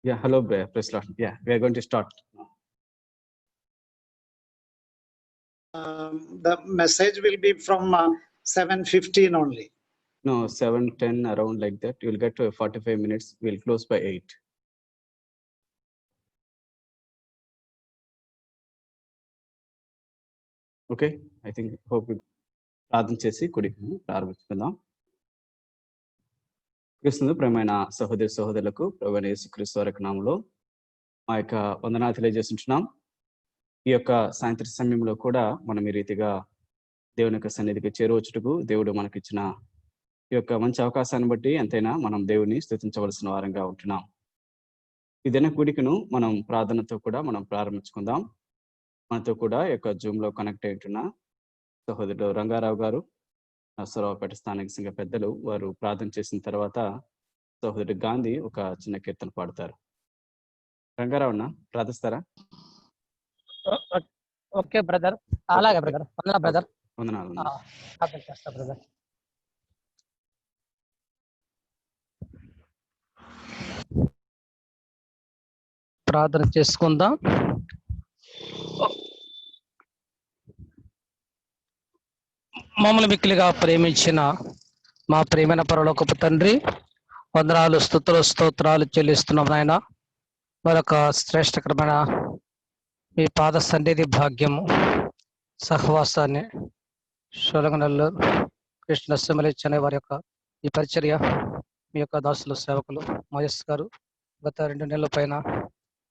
Yeah, hello, praise Lord. Yeah, we are going to start. The message will be from 7:15 only. No, 7:10 around like that. You will get to 45 minutes. We'll close by 8. Okay, I think hope we ప్రార్థన చేసి కుడికి ప్రారంభించుకుందాం. క్రీస్తు ప్రియమైన సహోదరి సహోదరులకు ప్రభువైన యేసుక్రీస్తు వారి నామములో మా యొక్క వందనాలు తెలియజేస్తున్నాం. ఈ యొక్క సాయంత్రం సమయంలో కూడా మనం ఈ రీతిగా దేవుని యొక్క సన్నిధికి చేరువచ్చుటకు దేవుడు మనకిచ్చిన ఈ యొక్క మంచి అవకాశాన్ని బట్టి ఎంతైనా మనం దేవుని స్తుతించవలసిన వారంగా ఉంటున్నాం. ఇదైనా కూడికను మనం ప్రార్థనతో కూడా మనం ప్రారంభించుకుందాం. మనతో కూడా ఈ యొక్క జూమ్ లో కనెక్ట్ అయింటున్న సహోదరుడు రంగారావు గారు, నర్సరావుపేట స్థానిక సంఘ పెద్దలు, వారు ప్రార్థన చేసిన తర్వాత సహోదరుడు గాంధీ ఒక చిన్న కీర్తన పాడతారు. రంగారావు అన్న ప్రార్థిస్తారా? ఓకే బ్రదర్, అలాగే బ్రదర్. వందనా బ్రదర్. వందనాలు. చేస్తా బ్రదర్. ప్రార్థన చేసుకుందాం. మమ్మల్ని మిక్కిలిగా ప్రేమించిన మా ప్రేమైన పరలోకపు తండ్రి, వందనాలు, స్తుతులు, స్తోత్రాలు చెల్లిస్తున్నాం నాయన. మరొక శ్రేష్టకరమైన మీ పాద సన్నిధి భాగ్యము, సహవాసాన్ని శోలగనల్లూరు కృష్ణ సింహలిచ్ అనే వారి యొక్క ఈ పరిచర్య, మీ యొక్క దాసులు సేవకులు మహేష్ గారు గత 2 నెలల పైన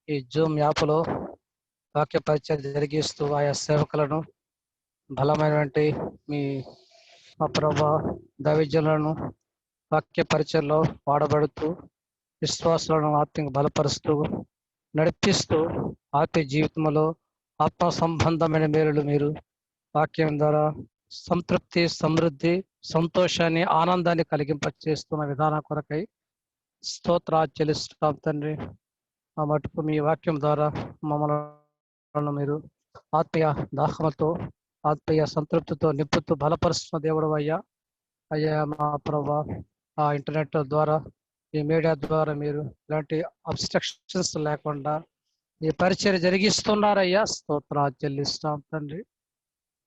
ఈ జూమ్ యాప్లో వాక్య పరిచర్య జరిగిస్తూ ఆయా సేవకులను బలమైనటువంటి మీ ప్రభా దైవజనులను వాక్య పరిచయలో వాడబడుతూ విశ్వాసాలను ఆత్మీయంగా బలపరుస్తూ నడిపిస్తూ ఆత్మీయ జీవితంలో ఆత్మ సంబంధమైన మేలులు మీరు వాక్యం ద్వారా సంతృప్తి, సమృద్ధి, సంతోషాన్ని, ఆనందాన్ని కలిగింపచేస్తున్న విధానం కొరకై స్తోత్రాలు చెల్లిస్తున్నాం తండ్రి. ఆ మటుకు మీ వాక్యం ద్వారా మమ్మల్ని మీరు ఆత్మీయ దాహముతో, ఆత్మీయ సంతృప్తితో నింపుతూ బలపరుస్తున్న దేవుడు అయ్యా. అయ్యా మా ప్రభా, ఆ ఇంటర్నెట్ ద్వారా, ఈ మీడియా ద్వారా మీరు ఇలాంటి అబ్స్ట్రక్షన్స్ లేకుండా ఈ పరిచయం జరిగిస్తున్నారయ్యా. స్తోత్రాలు చెల్లిస్తాం తండ్రి.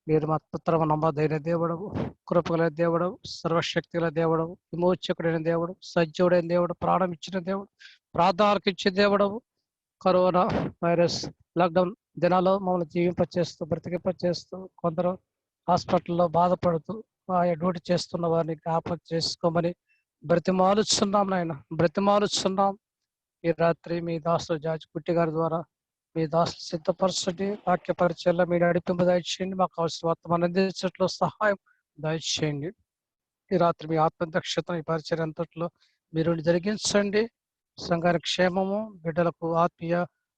మీరు మా పుత్రమ నమ్మదైన దేవుడవు, కృపగల దేవుడవు, సర్వశక్తి గల దేవుడవు, విమోచకుడైన దేవుడు, సజీవుడైన దేవుడు, ప్రాణం ఇచ్చిన దేవుడు, ప్రార్థనలకు ఇచ్చే దేవుడవు. కరోనా వైరస్ లాక్డౌన్ దినాల్లో మమ్మల్ని జీవింపచేస్తూ, బ్రతికింపచేస్తూ, కొందరు హాస్పిటల్లో బాధపడుతూ ఆయా డ్యూటీ చేస్తున్న వారిని జ్ఞాపకం చేసుకోమని బ్రతిమాలుచున్నాం నాయన, బ్రతిమాలుచున్నాం. ఈ రాత్రి మీ దాసులు జార్జ్ కుట్టి గారి ద్వారా మీ దాసులు సిద్ధపరచండి. వాక్య పరిచయంలో మీరు నడిపింపు దయచేయండి. మాకు కావాల్సిన వర్తమానం అందించట్లో సహాయం దయచేయండి. ఈ రాత్రి మీ ఆత్మదక్షత ఈ పరిచయం అంతట్లో మీరు జరిగించండి. సంఘానికి క్షేమము, బిడ్డలకు ఆత్మీయ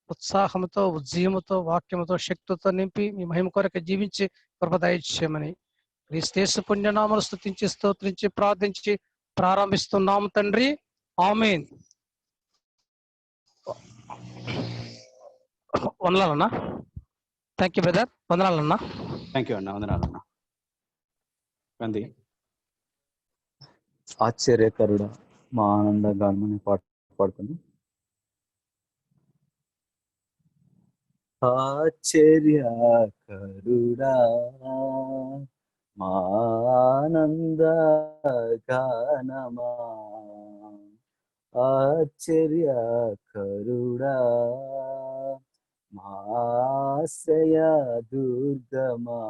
ఉత్సాహంతో, ఉజ్జీవముతో, వాక్యముతో, శక్తితో నింపి మీ మహిమ కొరకు జీవించి కృప దయచేయమని క్రీస్తు పుణ్యనామను స్తుతించి, స్తోత్రించి, ప్రార్థించి ప్రారంభిస్తున్నాము తండ్రి. ఆమేన్. వందనాలన్నా. Thank you brother. వందనాలన్నా. థ్యాంక్ యూ అన్న. వందనాలన్నా. గాంధీ. ఆశ్చర్యకరుడా మా ఆనందగానమని పాట పాడుతుంది. ఆశ్చర్యకరుడా మా ఆనందగానమా, ఆశ్చర్యకరుడా మా ఆశ్రయ దుర్గమా,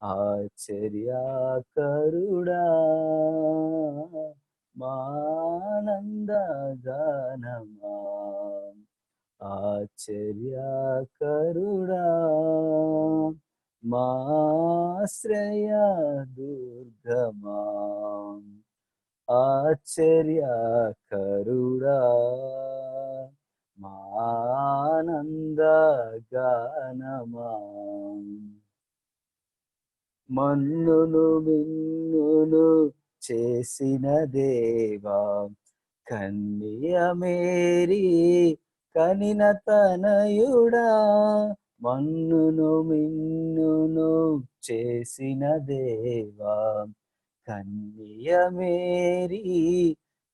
ఆశ్చర్యకరుడా మా ఆనందగానమా, ఆశ్చర్యకరుడా మా ఆశ్రయ దుర్గమా, ఆశ్చర్యకరుడా మా ఆనందగానమా. మన్నును మిన్నును చేసిన దేవా, కన్య మేరీ కనిన తనయుడా, మన్నును మిన్నును చేసిన దేవా, కన్య మేరీ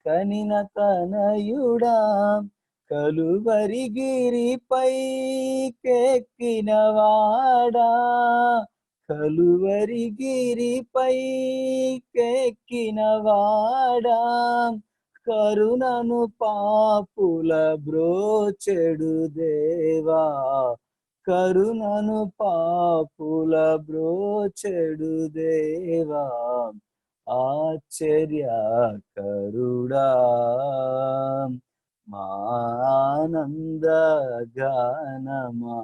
కనిన తనయుడా కలువరిగిరిపై కెక్కినవాడా కలువరిగిరిపై కెక్కినవాడా కరుణను పాపుల బ్రోచెడు దేవా కరుణను పాపుల బ్రోచెడు దేవా ఆశ్చర్యకరుడా మానంద గానమా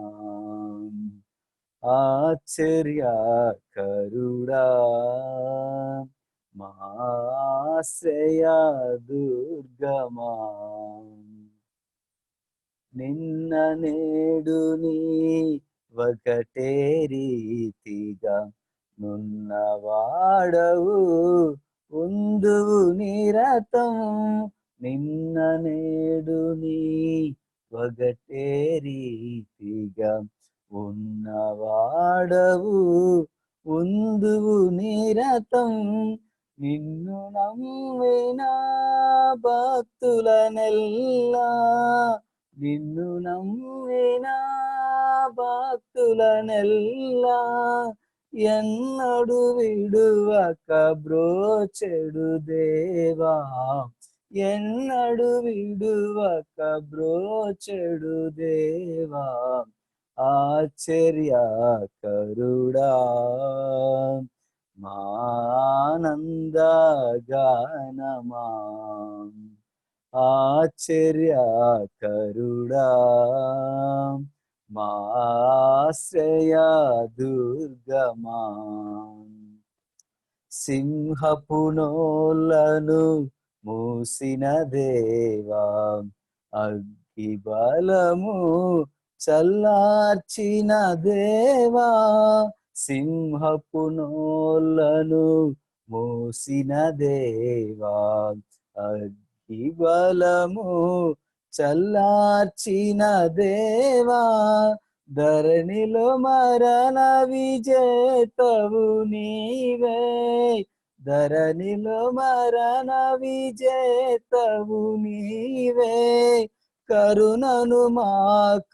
ఆశ్చర్యకరుడా మాశ్రయ దుర్గమా నిన్న నేడు నీ ఒకటే రీతిగా నున్నవాడవు ఉందువు నిరతం నిన్న నేడు నీ ఒకటే రీతిగా ఉన్నవాడవు ఉందువు నిరతం నిన్ను నమ్మిన భక్తులనెల్లా నిన్ను నమ్మిన భక్తులనెల్లా ఎన్నడు విడువక బ్రోచెడు దేవా ఎన్నడు విడువక బ్రోచెడు దేవా ఆశ్చర్యకరుడా మానంద గానమా ఆశ్చర్యకరుడా మాశ్రయ దుర్గమా సింహపు నోళ్ళను మూసిన దేవా అగ్గి బలము చల్లార్చిన దేవా సింహపు నోళ్ళను మూసిన దేవా అగ్గి బలము చల్లార్చిన దేవా ధరణిలో మరణ విజేతవు నీవే ధరణిలో మరణ విజేతవు నీవే కరుణను మాకాశ్రయుడవు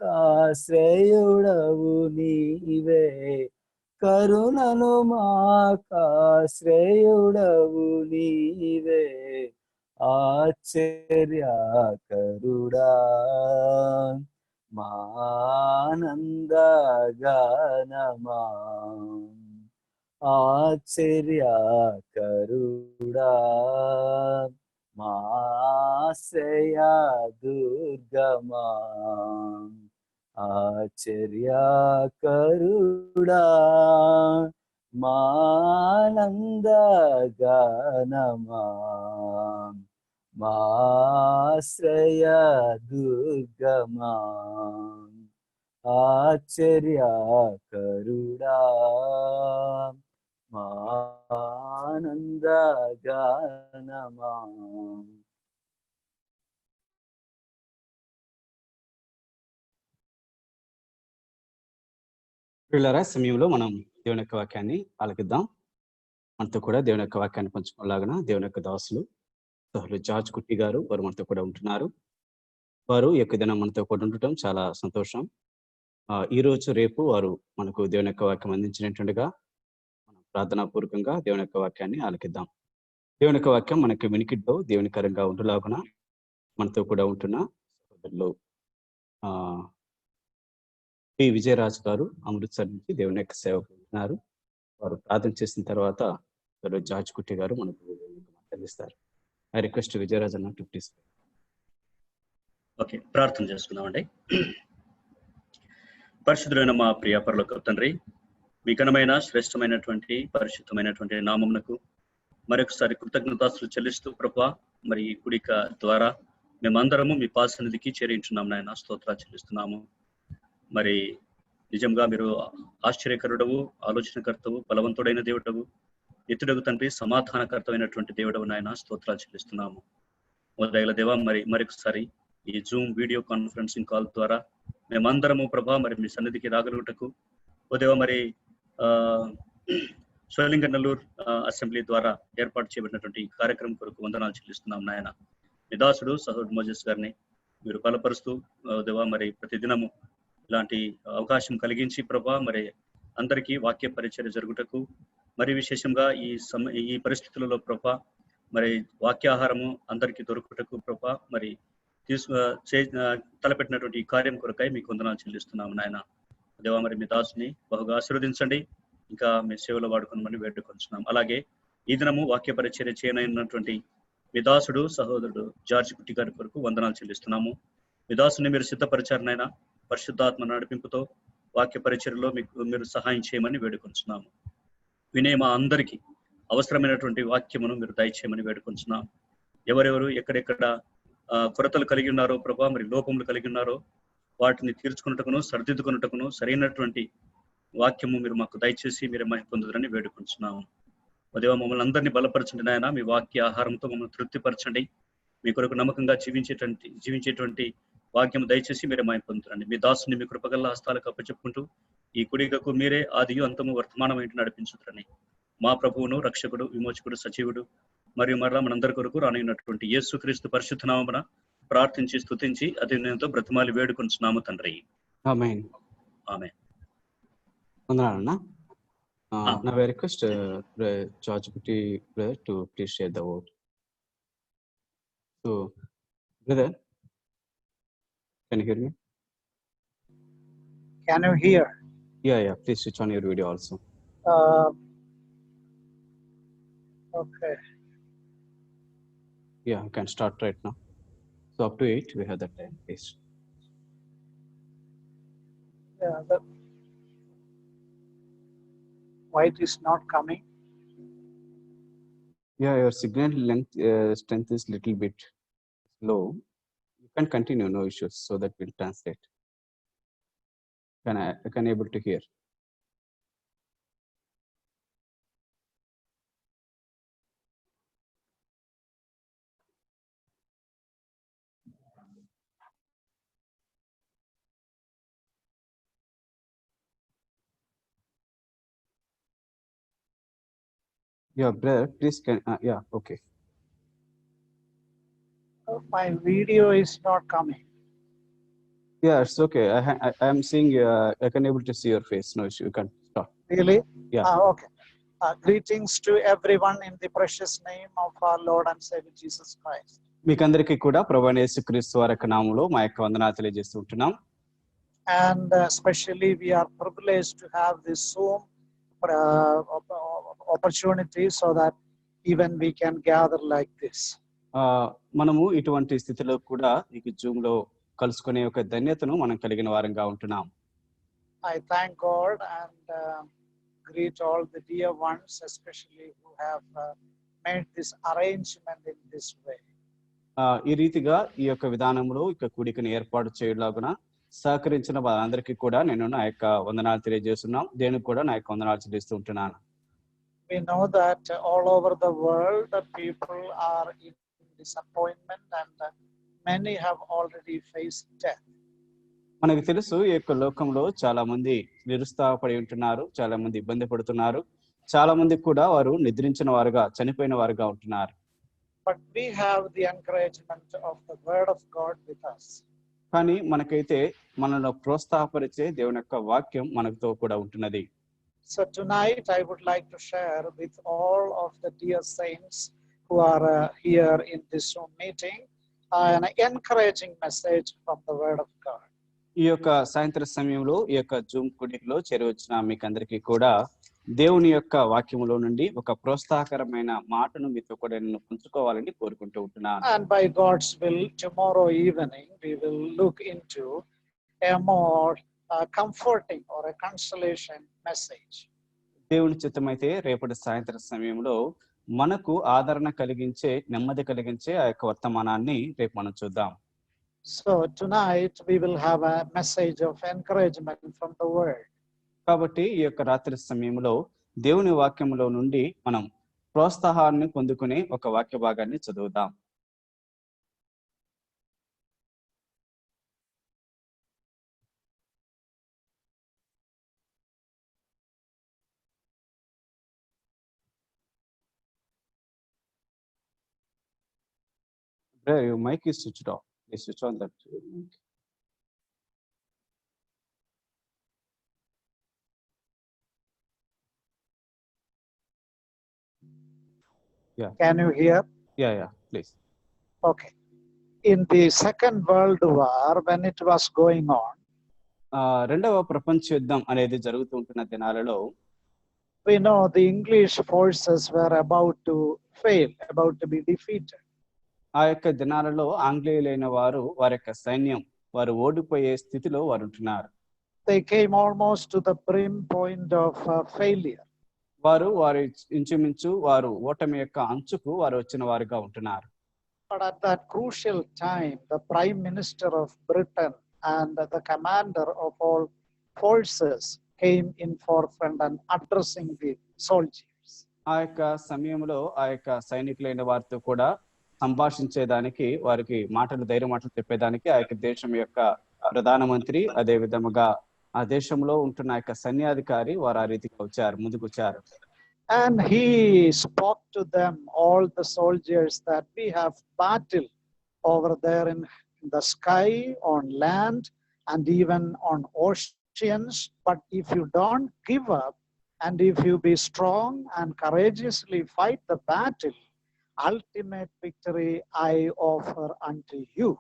నీవే కరుణను మాకాశ్రయుడవు నీవే ఆశ్చర్యకరుడా మానంద గానమా ఆశ్చర్యకరుడా మాశ్రయ దుర్గమా ఆశ్చర్యకరుడా మానంద గానమా మాశ్రయ దుర్గమా ఆశ్చర్యకరుడా మానంద గానమా ప్రియులారా, సమయంలో మనం దేవుని యొక్క వాక్యాన్ని ఆలకిద్దాం. మనతో కూడా దేవుని యొక్క వాక్యాన్ని పంచుకోలాగన దేవుని యొక్క దాసులు సహలు జార్జ్ కుట్టి గారు వారు మనతో కూడా ఉంటున్నారు. వారు ఈ యొక్క దినం మనతో కూడా ఉండటం చాలా సంతోషం. ఈ రోజు రేపు వారు మనకు దేవుని యొక్క వాక్యం అందించినట్టుగా మనం ప్రార్థనాపూర్వకంగా దేవుని యొక్క వాక్యాన్ని ఆలకిద్దాం. దేవుని యొక్క వాక్యం మనకి వినికిడ్లో దేవునికరంగా ఉండులాగున మనతో కూడా ఉంటున్న సహోదరులు పి విజయరాజు గారు అమృత్సర్ నుంచి దేవుని యొక్క సేవకు ఉంటున్నారు. వారు ప్రార్థన చేసిన తర్వాత జార్జ్ కుట్టి గారు మనకు అందిస్తారు. ఐ రిక్వెస్ట్ విజయరాజు అన్న టు ప్లీజ్. ఓకే, ప్రార్థన చేసుకుందామండి. పరిశుద్ధులైన మా ప్రియ పరలోక తండ్రి, మీ ఘనమైన శ్రేష్టమైనటువంటి పరిశుద్ధమైనటువంటి నామమునకు మరొకసారి కృతజ్ఞతాస్తులు చెల్లిస్తూ ప్రభువా, మరి ఈ కుడిక ద్వారా మేమందరము మీ పాసన్నిధికి చేరించున్నాం నాయన, స్తోత్రాలు చెల్లిస్తున్నాము. మరి నిజంగా మీరు ఆశ్చర్యకరుడవు, ఆలోచనకర్తవు, బలవంతుడైన దేవుడవు, ఎత్తుడగు తండ్రి, సమాధానకర్తమైనటువంటి దేవుడవు నాయన, స్తోత్రాలు చెల్లిస్తున్నాము. ఉదయల దేవ, మరొకసారి ఈ జూమ్ వీడియో కాన్ఫరెన్సింగ్ కాల్ ద్వారా మేమందరము ప్రభా మరి మీ సన్నిధికి రాగలుగుటకు ఉదయం మరి సోలింగనల్లూరు అసెంబ్లీ ద్వారా ఏర్పాటు చేయబడినటువంటి ఈ కార్యక్రమం కొరకు వందనాలు చెల్లిస్తున్నాం నాయన. మీ దాసుడు సహోదరు మోజెస్ గారిని మీరు బలపరుస్తూ దేవా మరి ప్రతిదినము ఇలాంటి అవకాశం కలిగించి ప్రభా మరి అందరికీ వాక్య పరిచర్య జరుగుటకు మరి విశేషంగా ఈ పరిస్థితులలో ప్రభా మరి వాక్యాహారము అందరికీ దొరుకుటకు ప్రభా మరి తలపెట్టినటువంటి ఈ కార్యం కొరకై మీకు వందనాలు చెల్లిస్తున్నాము నాయన. దేవా మరి మీ దాసుని బహుగా ఆశీర్వదించండి, ఇంకా మీ సేవలో వాడుకోమని వేడుకొంచున్నాం. అలాగే ఈ దినము వాక్య పరిచర్య చేయనటువంటి మీ దాసుడు సహోదరుడు జార్జి కుట్టి గారి కొరకు వందనాలు చెల్లిస్తున్నాము. మీ దాసుని మీరు సిద్ధపరిచారనైనా పరిశుద్ధాత్మ నడిపింపుతో వాక్య పరిచర్యలో మీరు సహాయం చేయమని వేడుకొంచున్నాము. వినే మా అందరికీ అవసరమైనటువంటి వాక్యమును మీరు దయచేయమని వేడుకొంచున్నాం. ఎవరెవరు ఎక్కడెక్కడ కొరతలు కలిగి ఉన్నారో ప్రభా మరి లోపములు కలిగి ఉన్నారో వాటిని తీర్చుకున్నటకును సరిదిద్దుకున్నటకును సరైనటువంటి వాక్యము మీరు మాకు దయచేసి మీరే మహిమ పొందుదరని వేడుకొంచున్నాము. ఉదయం మమ్మల్ని అందరినీ బలపరచండి నాయన. మీ వాక్య ఆహారంతో మమ్మల్ని తృప్తిపరచండి. మీ కొరకు నమ్మకంగా జీవించేటువంటి వాక్యం దయచేసి మీరే మహిమ పొందుతారండి. మీ దాసుని మీ కృపగల్ల హస్తాలకు అప్పచెప్పుకుంటూ ఈ కుడికకు మీరే ఆదియు అంతము వర్తమానమైంటి నడిపించుతారని మా ప్రభువును రక్షకుడు విమోచకుడు సజీవుడు మరియు మరలా మనందరి కొరకు రానున్నటువంటి యేసుక్రీస్తు పరిశుద్ధ నామమున ప్రార్థించి స్తుతించి అధినేతో బ్రతిమాలి వేడుకొంచున్నాము తండ్రి. ఆమేన్. ఆమేన్. వందనాలన్నా. Now I request George Kutti brother to please share the word. So, brother, can you hear me? Can you hear? Yeah. Please switch on your video also. Okay. Yeah, you can start right now. So up to 8, we have that time, please. Yeah, why it is not coming? Yeah, your signal length strength is little bit low. You can continue, no issues, so that we'll translate. I can able to hear. Yeah, brother, please can, yeah, okay. My video is not coming. Yeah, it's okay. I am seeing, I can able to see your face, no issue, you can start. Really? Yeah. Okay. Greetings to everyone in the precious name of our Lord and Savior Jesus Christ. మీకందరికీ కూడా ప్రభువైన యేసుక్రీస్తు వారి యొక్క నామములో మా యొక్క వందనాలు తెలియజేస్తుంటున్నాం. And especially we are privileged to have this Zoom opportunity so that even we can gather like this. మనము ఇటువంటి స్థితిలో కూడా ఈ జూమ్ లో కలుసుకునే ఒక ధన్యతను మనం కలిగిన వారంగా ఉంటున్నాం. I thank God and greet all the dear ones, especially who have made this arrangement in this way. ఈ రీతిగా ఈ యొక్క విధానంలో ఇక కూడికను ఏర్పాటు చేయలాగున సహకరించిన వారందరికీ కూడా నేను నా యొక్క వందనాలు తెలియజేస్తున్నాం. దేనికి కూడా నా యొక్క వందనాలు చెల్లిస్తూ ఉంటున్నాను. We know that all over the world people are in disappointment and many have already faced death. మనకు తెలుసు ఈ యొక్క లోకంలో చాలా మంది నిరుత్సాహపడి ఉంటున్నారు, చాలా మంది ఇబ్బంది పడుతున్నారు, చాలా మంది కూడా వారు నిద్రించిన వారుగా చనిపోయిన వారుగా ఉంటున్నారు. But we have the encouragement of the word of God with us. కానీ మనకైతే మనలో ప్రోత్సాహపరిచే దేవుని యొక్క వాక్యం మనతో కూడా ఉంటున్నది. So tonight I would like to share with all of the dear saints who are here in this Zoom meeting an encouraging message from the word of God. ఈ యొక్క సాయంత్రం సమయంలో ఈ యొక్క జూమ్ కుడికిలో చేరవచ్చిన మీకు అందరికీ కూడా దేవుని యొక్క వాక్యములో నుండి ఒక ప్రోత్సాహకరమైన మాటను మీతో కూడా నేను పంచుకోవాలని కోరుకుంటూ ఉంటున్నాను. And by God's will, tomorrow evening we will look into a more comforting or a consolation message. దేవుని చిత్తమైతే రేపటి సాయంత్రం సమయంలో మనకు ఆదరణ కలిగించే, నెమ్మది కలిగించే ఆ యొక్క వర్తమానాన్ని రేపు మనం చూద్దాం. So tonight we will have a message of encouragement from the word. కాబట్టి ఈ యొక్క రాత్రి సమయంలో దేవుని వాక్యములో నుండి మనం ప్రోత్సాహాన్ని పొందుకునే ఒక వాక్య భాగాన్ని చదువుదాం. Your mic is switched off. Please switch on that mic. Can you hear? Yeah, please. Okay. In the Second World War, when it was going on, రెండవ ప్రపంచ యుద్ధం అనేది జరుగుతూ ఉంటున్న దినాలలో we know the English forces were about to fail, about to be defeated. ఆ యొక్క దినాలలో ఆంగ్లేయులైన వారు వారి యొక్క సైన్యం వారు ఓడిపోయే స్థితిలో వారు ఉంటున్నారు. They came almost to the brim point of failure. వారి ఇంచుమించు వారు ఓటమి యొక్క అంచుకు వారు వచ్చిన వారుగా ఉంటున్నారు. But at that crucial time, the Prime Minister of Britain and the commander of all forces came in forefront and addressing the soldiers. ఆ యొక్క సమయంలో ఆ యొక్క సైనికులైన వారితో కూడా సంభాషించేదానికి వారికి ధైర్య మాటలు చెప్పేదానికి ఆ యొక్క దేశం యొక్క ప్రధానమంత్రి అదే విధముగా ఆ దేశంలో ఉంటున్న యొక్క సైన్యాధికారి వారు ఆ రీతిగా ముందుకు వచ్చారు. And he spoke to them, all the soldiers, that we have battle over there in the sky, on land, and even on oceans. But if you don't give up, and if you be strong and courageously fight the battle, ultimate victory I offer unto you.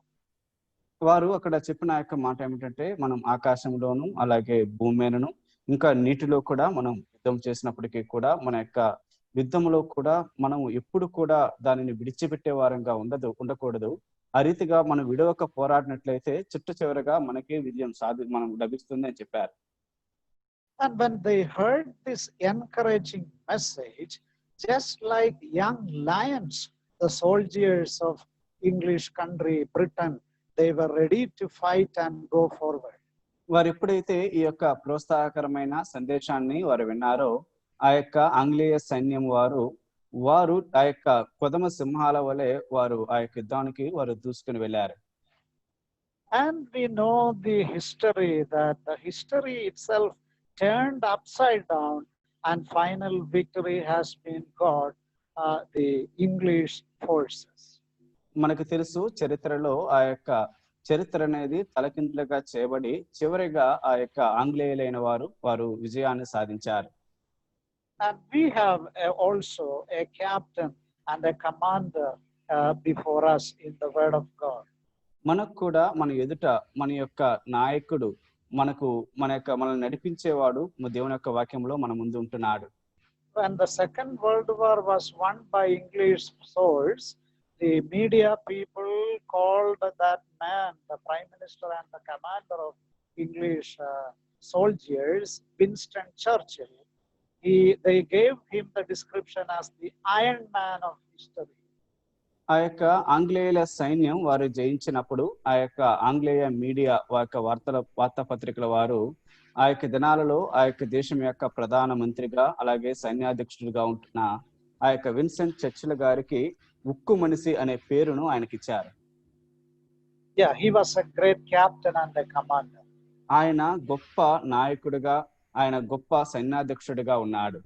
వారు అక్కడ చెప్పిన యొక్క మాట ఏమిటంటే మనం ఆకాశంలోను అలాగే భూమి మీదను ఇంకా నీటిలో కూడా మనం యుద్ధం చేసినప్పటికీ కూడా మన యొక్క యుద్ధంలో కూడా మనం ఎప్పుడు కూడా దానిని విడిచిపెట్టే వారంగా ఉండకూడదు. ఆ రీతిగా మనం విడవక పోరాడినట్లయితే చివరగా మనకే విజయం మనం లభిస్తుంది అని చెప్పారు. And when they heard this encouraging message, just like young lions, the soldiers of English country, Britain, they were ready to fight and go forward. వారు ఎప్పుడైతే ఈ యొక్క ప్రోత్సాహకరమైన సందేశాన్ని వారు విన్నారో ఆ యొక్క ఆంగ్లేయ సైన్యం వారు ఆ యొక్క కొదమ సింహాల వలె వారు ఆ యొక్క యుద్ధానికి వారు దూసుకుని వెళ్ళారు. And we know the history, that the history itself turned upside down, and final victory has been got the English forces. మనకు తెలుసు చరిత్రలో ఆ యొక్క చరిత్ర అనేది తలకిందులుగా చేయబడి చివరిగా ఆ యొక్క ఆంగ్లేయులైన వారు విజయాన్ని సాధించారు. And we have also a captain and a commander before us in the word of God. మనకు కూడా మన ఎదుట మన యొక్క నాయకుడు మనల్ని నడిపించేవాడు దేవుని యొక్క వాక్యంలో మన ముందు ఉంటున్నాడు. When the Second World War was won by English swords, the media people called that man, the Prime Minister and the commander of English soldiers, Winston Churchill. They gave him the description as the Iron Man of history. ఆ యొక్క ఆంగ్లేయుల సైన్యం వారు జయించినప్పుడు ఆ యొక్క ఆంగ్లేయ media వార్తాపత్రికల వారు ఆ యొక్క దినాలలో ఆ యొక్క దేశం యొక్క ప్రధాన మంత్రిగా అలాగే సైన్యాధ్యక్షుడిగా ఉంటున్న ఆ యొక్క విన్సెంట్ చర్చిల్ గారికి ఉక్కు మనిషి అనే పేరును ఆయనకి ఇచ్చారు. Yeah, he was a great captain and a commander. ఆయన గొప్ప నాయకుడిగా ఆయన గొప్ప సైన్యాధ్యక్షుడిగా ఉన్నాడు.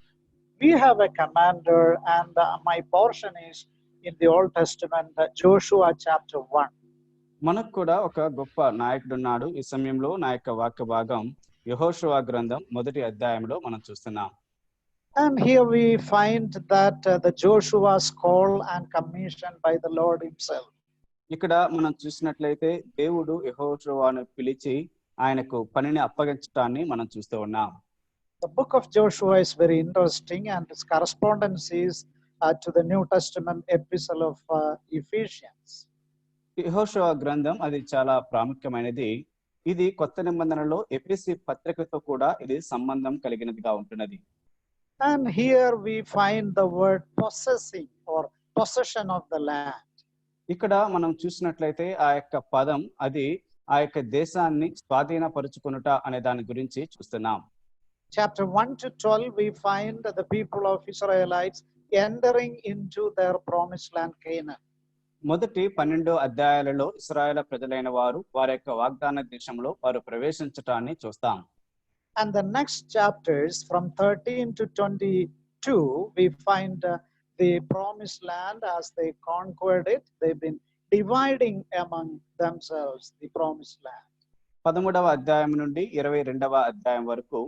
We have a commander, and my portion is in the Old Testament, Joshua chapter 1. మనకు కూడా ఒక గొప్ప నాయకుడు ఉన్నాడు. ఈ సమయంలో నా యొక్క వాక్య భాగం యెహోషువ గ్రంథం 1వ అధ్యాయంలో మనం చూస్తున్నాం. And here we find that the Joshua's call and commission by the Lord himself. ఇక్కడ మనం చూసినట్లయితే దేవుడు యెహోషువను పిలిచి ఆయనకు పనిని అప్పగించడాన్ని మనం చూస్తూ ఉన్నాం. The book of Joshua is very interesting, and its correspondence is to the New Testament epistle of Ephesians. యెహోషువ గ్రంథం అది చాలా ప్రాముఖ్యమైనది. ఇది కొత్త నిబంధనలో ఎఫెసీ పత్రికతో కూడా ఇది సంబంధం కలిగినదిగా ఉంటున్నది. And here we find the word possessing or possession of the land. ఇక్కడ మనం చూసినట్లయితే ఆ యొక్క పదం అది ఆ యొక్క దేశాన్ని స్వాధీనపరుచుకొనుట అనే దాని గురించి చూస్తున్నాం. Chapter 1 to 12 we find the people of Israelites entering into their promised land Canaan. మొదటి 12 అధ్యాయాలలో ఇశ్రాయేలు ప్రజలైన వారు వారి యొక్క వాగ్దాన దేశంలో వారు ప్రవేశించటాన్ని చూస్తాం. And the next chapters from 13 to 22 we find the promised land as they conquered it. They've been dividing among themselves the promised land. 13వ అధ్యాయం నుండి 22వ అధ్యాయం వరకు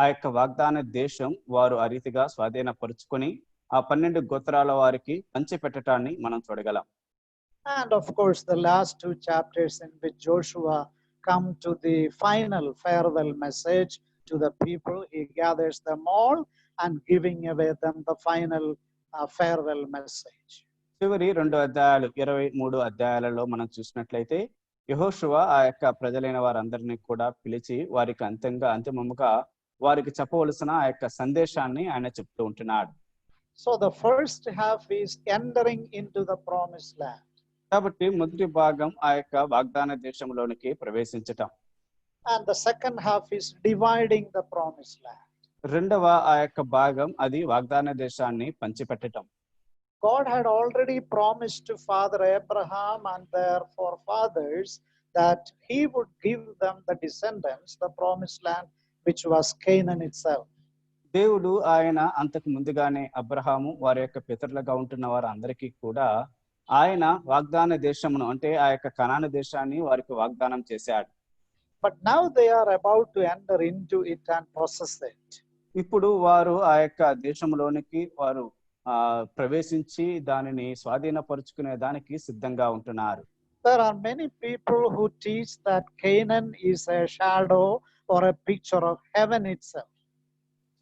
ఆ యొక్క వాగ్దాన దేశం వారు ఆ రీతిగా స్వాధీనపరుచుకొని ఆ 12 గోత్రాల వారికి పంచిపెట్టడాన్ని మనం చూడగలం. And of course, the last 2 chapters in which Joshua come to the final farewell message to the people, he gathers them all and giving away them the final farewell message. చివరి 2 అధ్యాయాలు 23 అధ్యాయాలలో మనం చూసినట్లయితే యెహోషువ ఆ యొక్క ప్రజలైన వారందరినీ కూడా పిలిచి వారికి అంతిమముగా వారికి చెప్పవలసిన ఆ యొక్క సందేశాన్ని ఆయన చెప్తూ ఉంటున్నాడు. So the first half is entering into the promised land. కాబట్టి మొదటి భాగం ఆ యొక్క వాగ్దాన దేశంలోనికి ప్రవేశించటం. And the second half is dividing the promised land. రెండవ ఆ యొక్క భాగం అది వాగ్దాన దేశాన్ని పంచిపెట్టటం. God had already promised to Father Abraham and their forefathers that he would give them the descendants, the promised land, which was Canaan itself. దేవుడు ఆయన అంతకు ముందుగానే అబ్రహాము వారి యొక్క పితరులుగా ఉంటున్న వారు అందరికీ కూడా ఆయన వాగ్దాన దేశమును అంటే ఆ యొక్క కనాను దేశాన్ని వారికి వాగ్దానం చేశాడు. But now they are about to enter into it and possess it. ఇప్పుడు వారు ఆ యొక్క దేశంలోనికి వారు ప్రవేశించి దానిని స్వాధీనపరుచుకునే దానికి సిద్ధంగా ఉంటున్నారు. There are many people who teach that Canaan is a shadow or a picture of heaven itself.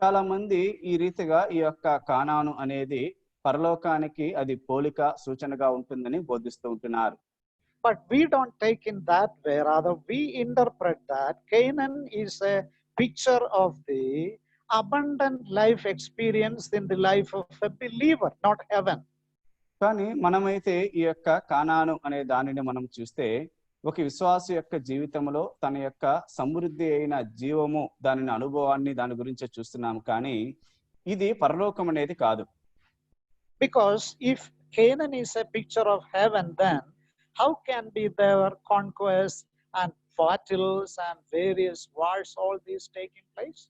చాలా మంది ఈ రీతిగా ఈ యొక్క కానాను అనేది పరలోకానికి అది పోలిక సూచనగా ఉంటుందని బోధిస్తూ ఉంటున్నారు. But we don't take in that way. Rather, we interpret that Canaan is a picture of the abundant life experience in the life of a believer, not heaven. కానీ మనమైతే ఈ యొక్క కానాను అనే దానిని మనం చూస్తే ఒక విశ్వాసి యొక్క జీవితంలో తన యొక్క సమృద్ధి అయిన జీవము దానిని అనుభవాన్ని దాని గురించి చూస్తున్నాము. కానీ ఇది పరలోకం అనేది కాదు. Because if Canaan is a picture of heaven, then how can be there conquests and battles and various wars, all these taking place?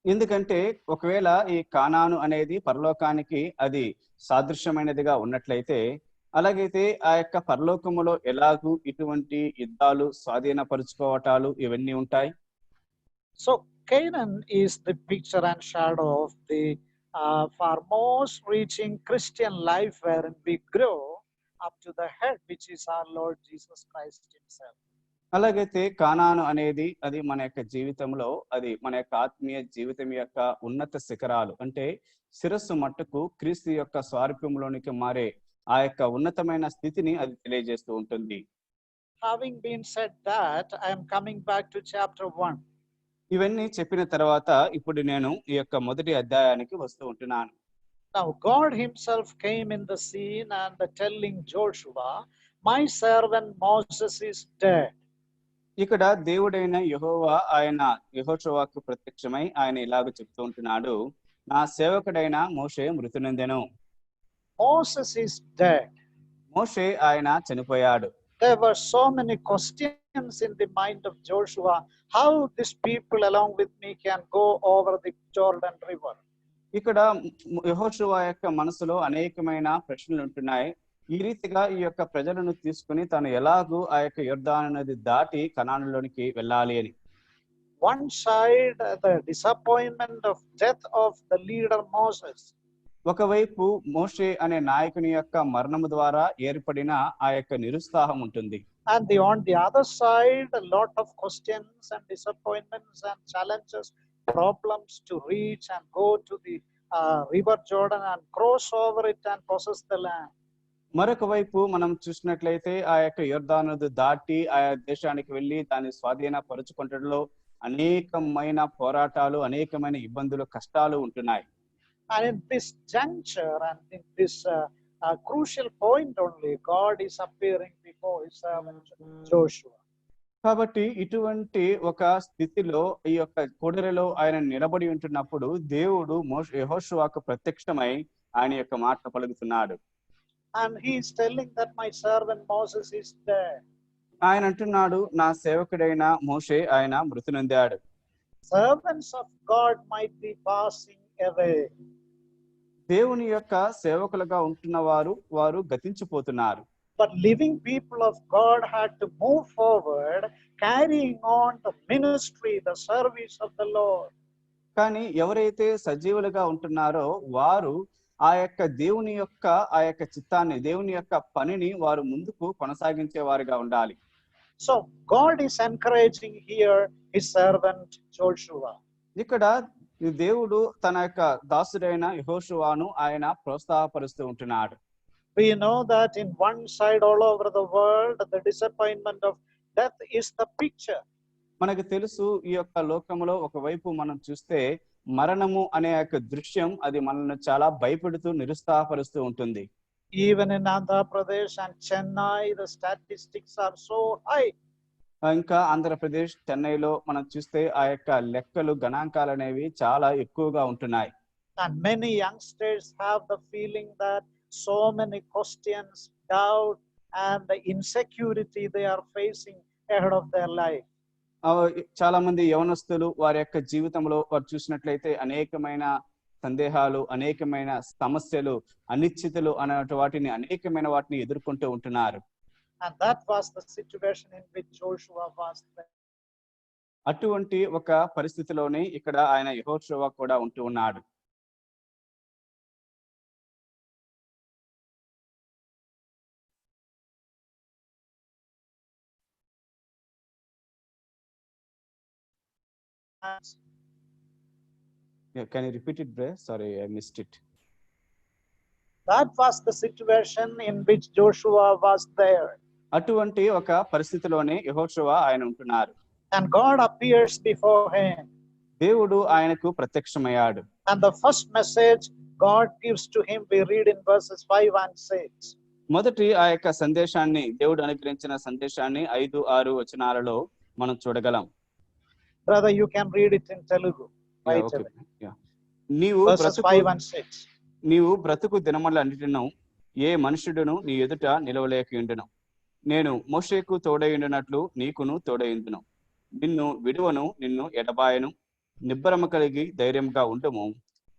ఎందుకంటే ఒకవేళ ఈ కానాను అనేది పరలోకానికి అది సాదృశ్యమైనదిగా ఉన్నట్లయితే అలాగైతే ఆ యొక్క పరలోకములో ఎలాగూ ఇటువంటి యుద్ధాలు స్వాధీనపరుచుకోవటాలు ఇవన్నీ ఉంటాయి. So Canaan is the picture and shadow of the far most reaching Christian life wherein we grow up to the head, which is our Lord Jesus Christ himself. అలాగైతే కానాను అనేది అది మన యొక్క జీవితంలో అది మన యొక్క ఆత్మీయ జీవితం యొక్క ఉన్నత శిఖరాలు అంటే శిరస్సు మట్టుకు క్రీస్తు యొక్క స్వారూప్యంలోనికి మారే ఆ యొక్క ఉన్నతమైన స్థితిని అది తెలియజేస్తూ ఉంటుంది. Having been said that, I am coming back to chapter 1. ఇవన్నీ చెప్పిన తర్వాత ఇప్పుడు నేను ఈ యొక్క మొదటి అధ్యాయానికి వస్తూ ఉంటున్నాను. Now God himself came in the scene and telling Joshua, my servant Moses is dead. ఇక్కడ దేవుడైన యెహోవా ఆయన యెహోషువకు ప్రత్యక్షమై ఆయన ఇలాగ చెప్తూ ఉంటున్నాడు, నా సేవకుడైన మోషే మృతి నొందెను. Moses is dead. మోషే ఆయన చనిపోయాడు. There were so many questions in the mind of Joshua, how these people along with me can go over the Jordan River. ఇక్కడ యెహోషువ యొక్క మనసులో అనేకమైన ప్రశ్నలు ఉంటున్నాయి. ఈ రీతిగా ఈ యొక్క ప్రజలను తీసుకుని తను ఎలాగూ ఆ యొక్క యొర్దాను నది దాటి కనానులోనికి వెళ్ళాలి అని. One side, the disappointment of death of the leader Moses. ఒకవైపు మోషే అనే నాయకుని యొక్క మరణము ద్వారా ఏర్పడిన ఆ యొక్క నిరుత్సాహం ఉంటుంది. And on the other side, a lot of questions and disappointments and challenges, problems to reach and go to the river Jordan and cross over it and possess the land. మరొక వైపు మనం చూసినట్లయితే ఆ యొక్క యొర్దాను నది దాటి ఆ దేశానికి వెళ్ళి దాన్ని స్వాధీనపరుచుకుంటలో అనేకమైన పోరాటాలు అనేకమైన ఇబ్బందులు కష్టాలు ఉంటున్నాయి. And in this juncture and in this crucial point only, God is appearing before his servant Joshua. కాబట్టి ఇటువంటి ఒక స్థితిలో ఈ యొక్క కొడరెలో ఆయన నిలబడి ఉంటున్నప్పుడు దేవుడు యెహోషువకు ప్రత్యక్షమై ఆయన యొక్క మాట పలుకుతున్నాడు. And he is telling that my servant Moses is dead. ఆయన అంటున్నాడు, నా సేవకుడైన మోషే ఆయన మృతి నొందాడు. Servants of God might be passing away. దేవుని యొక్క సేవకులుగా ఉంటున్న వారు గతించిపోతున్నారు. but living people of God had to move forward, carrying on the ministry, the service of the Lord. కానీ ఎవరైతే సజీవులుగా ఉంటున్నారో వారు ఆ యొక్క దేవుని యొక్క ఆ యొక్క చిత్తాన్ని, దేవుని యొక్క పనిని వారు ముందుకు కొనసాగించే వారిగా ఉండాలి. So God is encouraging here his servant Joshua. ఇక్కడ ఈ దేవుడు తన యొక్క దాసుడైన యెహోషువను ఆయన ప్రోత్సాహపరుస్తూ ఉంటున్నాడు. We know that in one side all over the world, the disappointment of death is the picture. మనకు తెలుసు ఈ యొక్క లోకంలో ఒకవైపు మనం చూస్తే మరణము అనే యొక్క దృశ్యం అది మనల్ని చాలా భయపెడుతూ నిరుత్సాహపరుస్తూ ఉంటుంది. Even in Andhra Pradesh and Chennai, the statistics are so high. ఇంకా ఆంధ్రప్రదేశ్, చెన్నైలో మనం చూస్తే ఆ యొక్క లెక్కలు, గణాంకాలు అనేవి చాలా ఎక్కువగా ఉంటున్నాయి. And many youngsters have the feeling that so many questions, doubt, and the insecurity they are facing ahead of their life. చాలా మంది యవనస్తులు వారి యొక్క జీవితంలో వారు చూసినట్లయితే అనేకమైన సందేహాలు, అనేకమైన సమస్యలు, అనిశ్చితులు అనే వాటిని ఎదుర్కొంటూ ఉంటున్నారు. And that was the situation in which Joshua was there. అటువంటి ఒక పరిస్థితిలోనే ఇక్కడ ఆయన యెహోషువ కూడా ఉంటూ ఉన్నాడు. Can you repeat it, Bray? Sorry, I missed it. That was the situation in which Joshua was there. అటువంటి ఒక పరిస్థితిలోనే యెహోషువ ఆయన ఉంటున్నారు. And God appears before him. దేవుడు ఆయనకు ప్రత్యక్షమయ్యాడు. And the first message God gives to him, we read in verses 5 and 6. మొదటి ఆ యొక్క సందేశాన్ని, దేవుడు అనుగ్రహించిన సందేశాన్ని 5, 6 వచనాలలో మనం చూడగలం. Brother, you can read it in Telugu. Yeah, okay. Yeah. నీవు బ్రతుకు దినములన్నిటిను ఏ మనుషుడును నీ ఎదుట నిలవలేకయుండును. నేను మోషేకు తోడయుండునట్లు నీకును తోడయుందును. నిన్ను విడువను, నిన్ను ఎడబాయను. నిబ్బరము కలిగి ధైర్యంగా ఉండుము.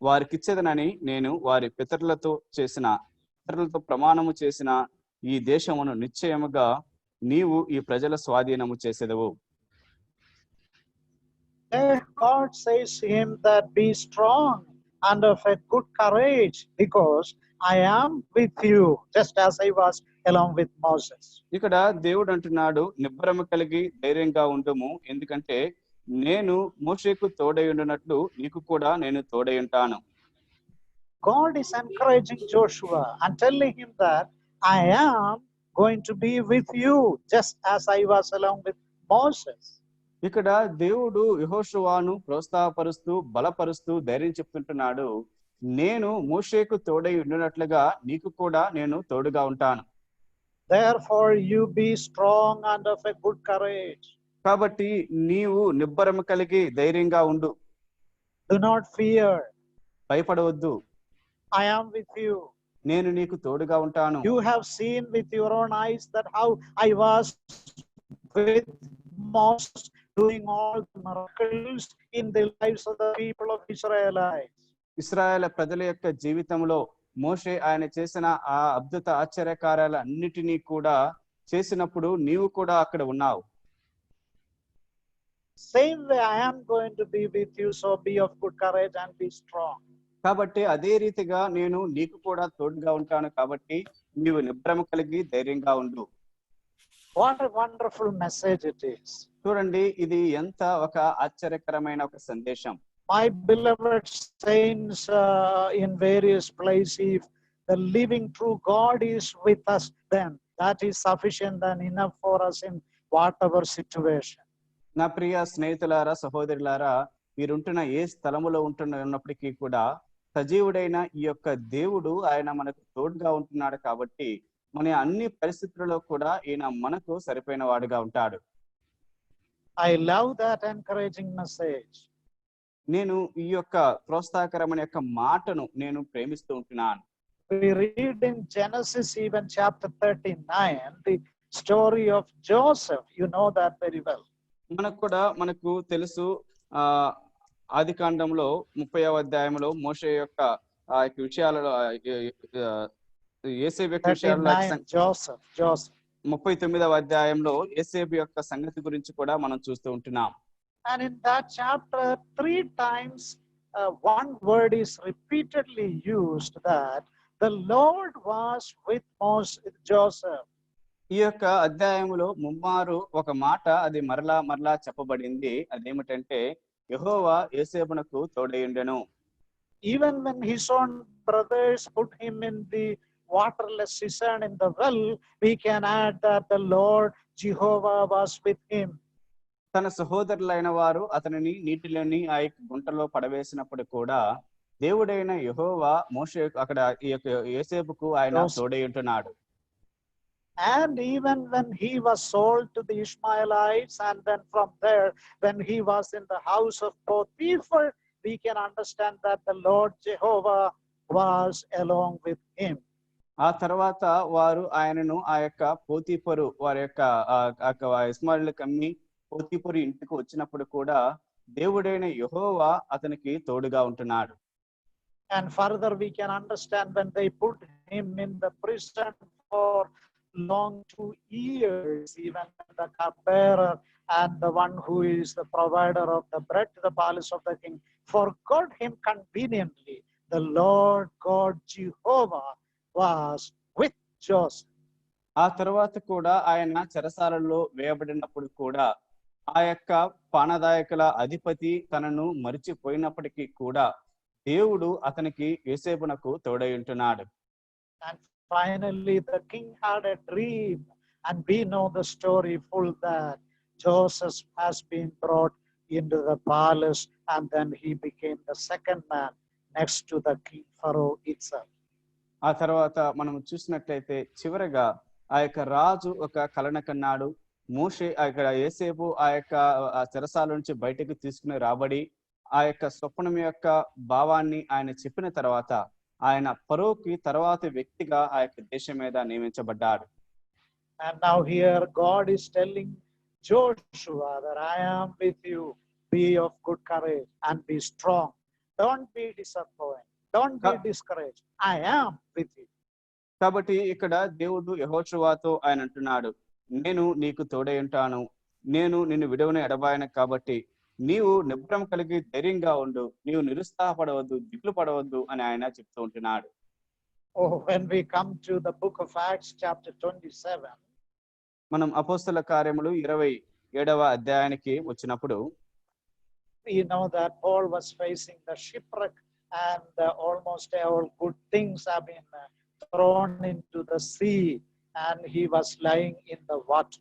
వారికిచ్చేదనని నేను వారి పితరులతో ప్రమాణము చేసిన ఈ దేశమును నిశ్చయముగా నీవు ఈ ప్రజల స్వాధీనము చేసేదవు. God says to him that be strong and of a good courage, because I am with you, just as I was along with Moses. ఇక్కడ దేవుడు అంటున్నాడు, నిబ్బరము కలిగి ధైర్యంగా ఉండుము, ఎందుకంటే నేను మోషేకు తోడై ఉండునట్లు నీకు కూడా నేను తోడై ఉంటాను. God is encouraging Joshua and telling him that I am going to be with you, just as I was along with Moses. ఇక్కడ దేవుడు యెహోషువను ప్రోత్సాహపరుస్తూ, బలపరుస్తూ ధైర్యం చెప్తుంటున్నాడు, నేను మోషేకు తోడై ఉండినట్లుగా నీకు కూడా నేను తోడుగా ఉంటాను. Therefore you be strong and of a good courage. కాబట్టి నీవు నిబ్బరము కలిగి ధైర్యంగా ఉండు. Do not fear. భయపడవద్దు. I am with you. నేను నీకు తోడుగా ఉంటాను. You have seen with your own eyes that how I was with Moses, doing all the miracles in the lives of the people of Israelites. ఇశ్రాయేలు ప్రజల యొక్క జీవితంలో మోషే ఆయన చేసిన ఆ అద్భుత ఆశ్చర్యకార్యాలు అన్నిటినీ కూడా చేసినప్పుడు నీవు కూడా అక్కడ ఉన్నావు. Same way I am going to be with you, so be of good courage and be strong. కాబట్టి అదే రీతిగా నేను నీకు కూడా తోడుగా ఉంటాను, కాబట్టి నీవు నిబ్బరము కలిగి ధైర్యంగా ఉండు. What a wonderful message it is. చూడండి, ఇది ఎంత ఒక ఆశ్చర్యకరమైన ఒక సందేశం. My beloved saints, in various places, if the living true God is with us, then that is sufficient and enough for us in whatever situation. నా ప్రియ స్నేహితులారా, సహోదరులారా, మీరుంటున్న ఏ స్థలములో ఉన్నప్పటికీ కూడా సజీవుడైన ఈ యొక్క దేవుడు ఆయన మనకు తోడుగా ఉంటున్నాడు, కాబట్టి మన అన్ని పరిస్థితులలో కూడా ఈయన మనకు సరిపోయిన వాడుగా ఉంటాడు. I love that encouraging message. నేను ఈ యొక్క ప్రోత్సాహకరమైన యొక్క మాటను నేను ప్రేమిస్తూ ఉంటున్నాను. We read in Genesis even chapter 39 the story of Joseph. You know that very well. మనకు తెలుసు, ఆదికాండంలో 30వ అధ్యాయంలో మోషే యొక్క విషయాలలో యేసేపు యొక్క విషయాల్లో 39, Joseph. 39వ అధ్యాయంలో యేసేపు యొక్క సంగతి గురించి కూడా మనం చూస్తూ ఉంటున్నాం. And in that chapter, 3 times one word is repeatedly used, that the Lord was with Joseph. ఈ యొక్క అధ్యాయములో ముమ్మారు ఒక మాట అది మరలా చెప్పబడింది. అదేమిటంటే యెహోవా యేసేపునకు తోడైయుండెను. Even when his own brothers put him in the waterless cistern in the well, we can add that the Lord Jehovah was with him. తన సహోదరులైన వారు అతనిని నీటిలోని ఆ గుంటలో పడవేసినప్పుడు కూడా దేవుడైన యెహోవా మోషే అక్కడ ఈ యొక్క యోసేపుకు ఆయన తోడై ఉంటున్నాడు. And even when he was sold to the Ishmaelites, and then from there, when he was in the house of Potiphar, we can understand that the Lord Jehovah was along with him. ఆ తర్వాత వారు ఆయనను ఆ యొక్క పోతీఫరు వారి యొక్క ఇస్మాయిల్ కమ్మి పోతీఫరు ఇంటికి వచ్చినప్పుడు కూడా దేవుడైన యెహోవా అతనికి తోడుగా ఉంటున్నాడు. And further we can understand when they put him in the prison for long 2 years, even the cupbearer and the one who is the provider of the bread to the palace of the king forgot him conveniently. The Lord God Jehovah was with Joseph. ఆ తర్వాత కూడా ఆయన చెరసాలలో వేయబడినప్పుడు కూడా ఆ యొక్క పానదాయకుల అధిపతి తనను మరిచిపోయినప్పటికీ కూడా దేవుడు అతనికి యోసేపునకు తోడై ఉంటున్నాడు. And finally the king had a dream, and we know the story full, that Joseph has been brought into the palace, and then he became the second man next to the king Pharaoh itself. ఆ తర్వాత మనం చూసినట్లయితే చివరగా ఆ యొక్క రాజు ఒక కలను కన్నాడు. మోషే అక్కడ యోసేపు ఆ యొక్క చెరసాల నుంచి బయటకు తీసుకుని రాబడి ఆ యొక్క స్వప్నం యొక్క భావాన్ని ఆయన చెప్పిన తర్వాత ఆయన ఫరోకి తర్వాత వ్యక్తిగా ఆ యొక్క దేశం మీద నియమించబడ్డాడు. And now here God is telling Joshua that I am with you. Be of good courage and be strong. Don't be disappointed. Don't be discouraged. I am with you. కాబట్టి ఇక్కడ దేవుడు యెహోషువతో ఆయన అంటున్నాడు, నేను నీకు తోడై ఉంటాను, నేను నిన్ను విడవని ఎడబాయను, కాబట్టి నీవు నిబ్బరం కలిగి ధైర్యంగా ఉండు, నీవు నిరుత్సాహపడవద్దు, దిగులు పడవద్దు అని ఆయన చెప్తూ ఉంటున్నాడు. Oh, when we come to the book of Acts chapter 27, మనం అపోస్తల కార్యములు 27వ అధ్యాయానికి వచ్చినప్పుడు we know that Paul was facing the shipwreck, and almost all good things have been thrown into the sea, and he was lying in the water.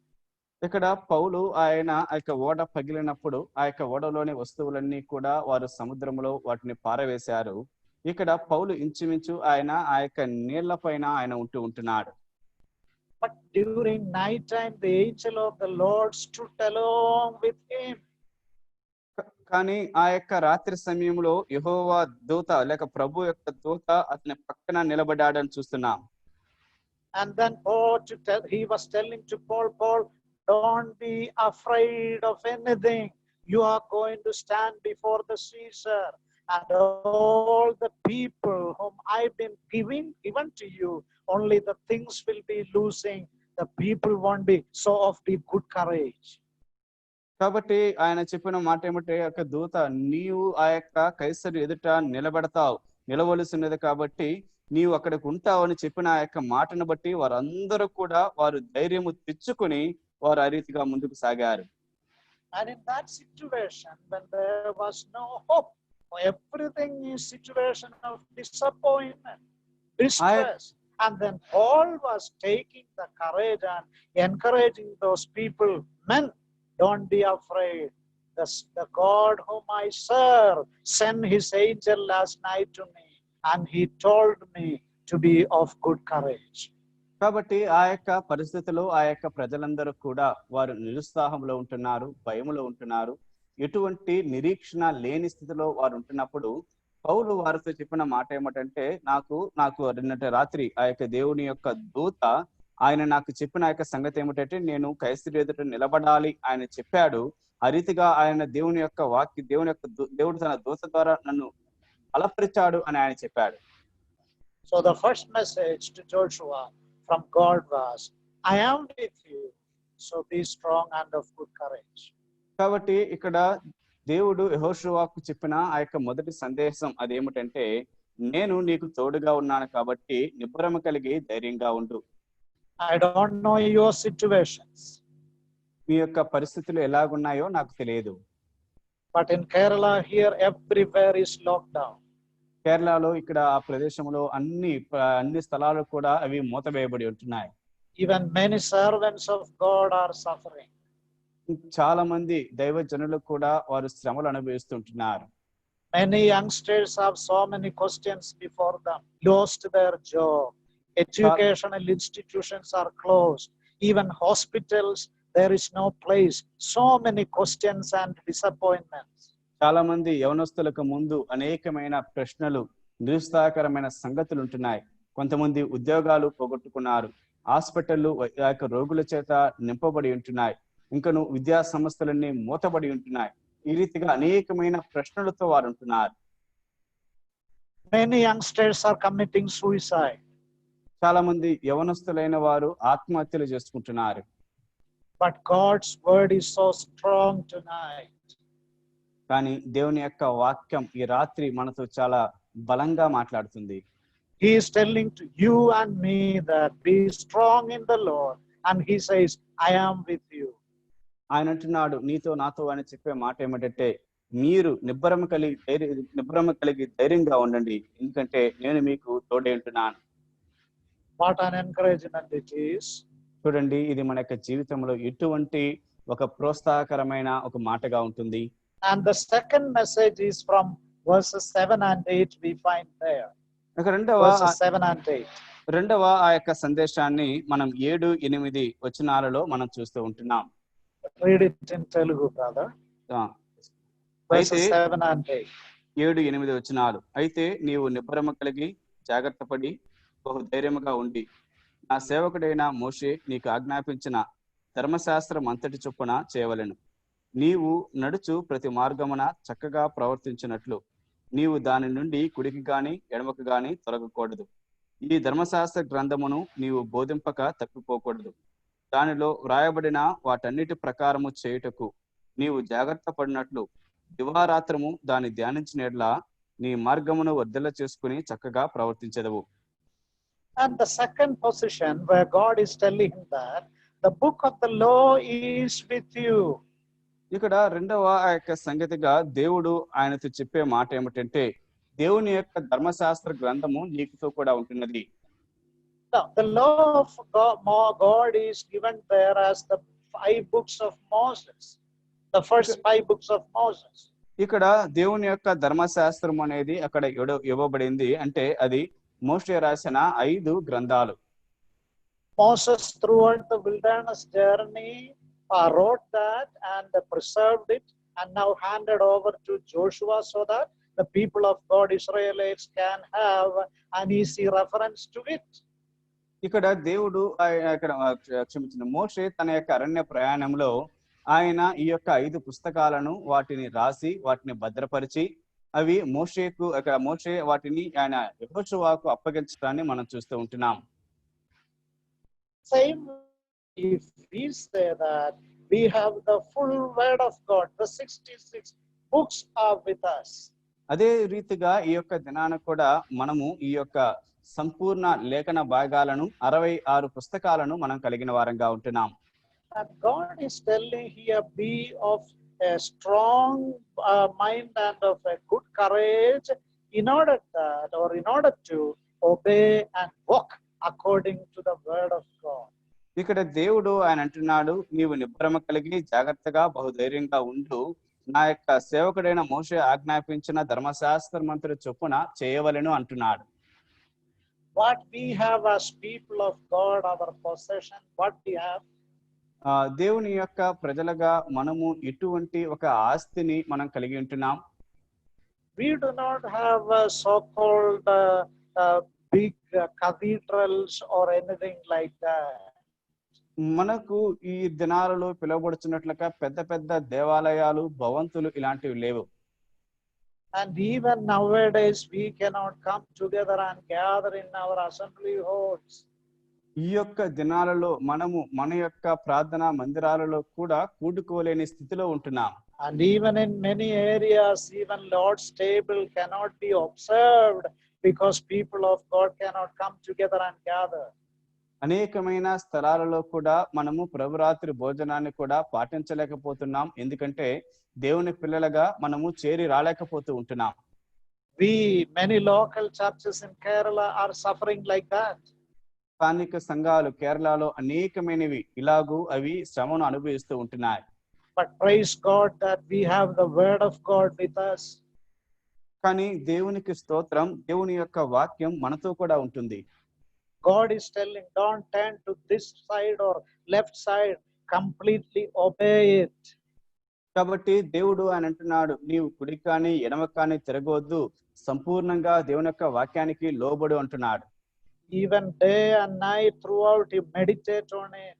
ఇక్కడ పౌలు ఆయన ఆ యొక్క ఓడ పగిలినప్పుడు ఆ యొక్క ఓడలోని వస్తువులన్నీ కూడా వారు సముద్రంలో వాటిని పారవేశారు. ఇక్కడ పౌలు ఇంచుమించు ఆయన ఆ యొక్క నీళ్ల పైన ఆయన ఉంటున్నాడు. But during night time, the angel of the Lord stood along with him. కానీ ఆ యొక్క రాత్రి సమయంలో యెహోవా దూత లేక ప్రభు యొక్క దూత అతని పక్కన నిలబడ్డాడని చూస్తున్నాం. And then he was telling to Paul, don't be afraid of anything. You are going to stand before the Caesar, and all the people whom I've been given to you, only the things will be losing. The people won't be, so of the good courage. కాబట్టి ఆయన చెప్పిన మాట ఏమంటే యొక్క దూత నీవు ఆ యొక్క కైసరు ఎదుట నిలవలసినది కాబట్టి నీవు అక్కడికి ఉంటావని చెప్పిన ఆ యొక్క మాటను బట్టి వారందరూ కూడా వారు ధైర్యము తెచ్చుకొని వారు ఆ రీతిగా ముందుకు సాగారు. And in that situation, when there was no hope, everything is situation of disappointment, distress, and then Paul was taking the courage and encouraging those people, men, don't be afraid. The God whom I serve sent his angel last night to me, and he told me to be of good courage. కాబట్టి ఆ యొక్క పరిస్థితిలో ఆ యొక్క ప్రజలందరూ కూడా వారు నిరుత్సాహంలో ఉంటున్నారు, భయములో ఉంటున్నారు, ఎటువంటి నిరీక్షణ లేని స్థితిలో వారు ఉంటున్నప్పుడు పౌలు వారితో చెప్పిన మాట ఏమిటంటే నాకు నిన్నటి రాత్రి ఆ యొక్క దేవుని యొక్క దూత ఆయన నాకు చెప్పిన ఆ యొక్క సంగతి ఏమిటంటే నేను కైసరు ఎదుట నిలబడాలి ఆయన చెప్పాడు. ఆ రీతిగా ఆయన దేవుని యొక్క దేవుడు తన దూత ద్వారా నన్ను బలపరిచాడు అని ఆయన చెప్పాడు. So the first message to Joshua from God was, I am with you, so be strong and of good courage. కాబట్టి ఇక్కడ దేవుడు యెహోషువకు చెప్పిన ఆ యొక్క మొదటి సందేశం అదేమిటంటే, నేను నీకు తోడుగా ఉన్నాను కాబట్టి నిబ్బరము కలిగి ధైర్యంగా ఉండు. I don't know your situations, మీ యొక్క పరిస్థితులు ఎలాగున్నాయో నాకు తెలియదు. but in Kerala here everywhere is locked down. కేరళలో ఇక్కడ ఆ ప్రదేశంలో అన్ని స్థలాలు కూడా అవి మూతవేయబడి ఉంటున్నాయి. Even many servants of God are suffering. చాలా మంది దైవజనులు కూడా వారు శ్రమలు అనుభవిస్తుంటున్నారు. Many youngsters have so many questions before them, lost their job. Educational institutions are closed. Even hospitals, there is no place. So many questions and disappointments. చాలా మంది యవనస్తులకు ముందు అనేకమైన ప్రశ్నలు, నిరుత్సాహకరమైన సంగతులు ఉంటున్నాయి. కొంతమంది ఉద్యోగాలు పోగొట్టుకున్నారు. హాస్పిటళ్లు ఆ యొక్క రోగుల చేత నింపబడి ఉంటున్నాయి. ఇంకను విద్యా సంస్థలన్నీ మూతబడి ఉంటున్నాయి. ఈ రీతిగా అనేకమైన ప్రశ్నలతో వారు ఉంటున్నారు. Many youngsters are committing suicide. చాలా మంది యవనస్తులైన వారు ఆత్మహత్యలు చేసుకుంటున్నారు. But God's word is so strong tonight. కానీ దేవుని యొక్క వాక్యం ఈ రాత్రి మనతో చాలా బలంగా మాట్లాడుతుంది. He is telling to you and me that be strong in the Lord, and he says, I am with you. ఆయన అంటున్నాడు, నీతో నాతో అని చెప్పే మాట ఏమిటంటే, మీరు నిబ్బరము కలిగి ధైర్యంగా ఉండండి, ఎందుకంటే నేను మీకు తోడే ఉంటున్నాను. What an encouragement it is. చూడండి, ఇది మన యొక్క జీవితంలో ఎటువంటి ఒక ప్రోత్సాహకరమైన ఒక మాటగా ఉంటుంది. And the second message is from verses 7 and 8 we find there. Verses 7 and 8. రెండవ ఆ యొక్క సందేశాన్ని మనం 7-8 వచనాలలో మనం చూస్తూ ఉంటున్నాం. Read it in Telugu, brother. Verses 7 and 8. 7-8 వచనాలు. అయితే నీవు నిబ్బరము కలిగి జాగ్రత్తపడి బహు ధైర్యముగా ఉండి, నా సేవకుడైన మోషే నీకు ఆజ్ఞాపించిన ధర్మశాస్త్రం అంతటి చొప్పున చేయవలెను. నీవు నడుచు ప్రతి మార్గమున చక్కగా ప్రవర్తించినట్లు నీవు దాని నుండి కుడికి గాని ఎడమకు గాని తొలగకూడదు. ఈ ధర్మశాస్త్ర గ్రంథమును నీవు బోధింపక తప్పిపోకూడదు. దానిలో వ్రాయబడిన వాటన్నిటి ప్రకారము చేయుటకు నీవు జాగ్రత్త పడినట్లు దివారాత్రము దాన్ని ధ్యానించినట్లా నీ మార్గమును వర్ధిల్ల చేసుకుని చక్కగా ప్రవర్తించదవు. And the second position where God is telling him that the book of the law is with you. ఇక్కడ రెండవ ఆ యొక్క సంగతిగా దేవుడు ఆయనతో చెప్పే మాట ఏమిటంటే, దేవుని యొక్క ధర్మశాస్త్ర గ్రంథము నీకుతో కూడా ఉంటున్నది. The law of God is given there as the 5 books of Moses, the first 5 books of Moses. ఇక్కడ దేవుని యొక్క ధర్మశాస్త్రం అనేది అక్కడ ఇవ్వబడింది. అంటే అది మోషే రాసిన 5 గ్రంథాలు. Moses throughout the wilderness journey wrote that and preserved it and now handed over to Joshua so that the people of God, Israelites, can have an easy reference to it. ఇక్కడ దేవుడు క్షమించిన మోషే తన యొక్క అరణ్య ప్రయాణంలో ఆయన ఈ యొక్క 5 పుస్తకాలను వాటిని రాసి వాటిని భద్రపరిచి అవి మోషే వాటిని ఆయన యెహోషువకు అప్పగించడాన్ని మనం చూస్తూ ఉంటున్నాం. Same if we say that we have the full word of God, the 66 books are with us. అదే రీతిగా ఈ యొక్క దినాన కూడా మనము ఈ యొక్క సంపూర్ణ లేఖన భాగాలను 66 పుస్తకాలను మనం కలిగిన వారంగా ఉంటున్నాం. And God is telling here, be of a strong mind and of a good courage in order to obey and walk according to the word of God. ఇక్కడ దేవుడు ఆయన అంటున్నాడు, నీవు నిబ్బరము కలిగి జాగ్రత్తగా బహుధైర్యంగా ఉండు, నా యొక్క సేవకుడైన మోషే ఆజ్ఞాపించిన ధర్మశాస్త్రమంతటి చొప్పున చేయవలెను అంటున్నాడు. What we have as people of God, our possession, what we have, దేవుని యొక్క ప్రజలుగా మనము ఇటువంటి ఒక ఆస్తిని మనం కలిగి ఉంటున్నాం. we do not have so-called big cathedrals or anything like that. మనకు ఈ దినాలలో పిలువబడుచున్నట్లుగా పెద్ద పెద్ద దేవాలయాలు, భవంతులు ఇలాంటివి లేవు. And even nowadays, we cannot come together and gather in our assembly halls. ఈ యొక్క దినాలలో మనము మన యొక్క ప్రార్థనా మందిరాలలో కూడా కూడుకోలేని స్థితిలో ఉంటున్నాం. And even in many areas, even Lord's table cannot be observed because people of God cannot come together and gather. అనేకమైన స్థలాలలో కూడా మనము ప్రభురాత్రి భోజనాన్ని కూడా పాటించలేకపోతున్నాం. ఎందుకంటే దేవుని పిల్లలుగా మనము చేరి రాలేకపోతూ ఉంటున్నాం. Many local churches in Kerala are suffering like that. స్థానిక సంఘాలు కేరళలో అనేకమైనవి ఇలాగూ అవి శ్రమను అనుభవిస్తూ ఉంటున్నాయి. But praise God that we have the word of God with us. కానీ దేవునికి స్తోత్రం, దేవుని యొక్క వాక్యం మనతో కూడా ఉంటుంది. God is telling, don't turn to this side or left side, completely obey it. కాబట్టి దేవుడు ఆయన అంటున్నాడు, నీవు కుడి కానీ ఎడమ కానీ తిరగవద్దు, సంపూర్ణంగా దేవుని యొక్క వాక్యానికి లోబడు అంటున్నాడు. Even day and night throughout, you meditate on it.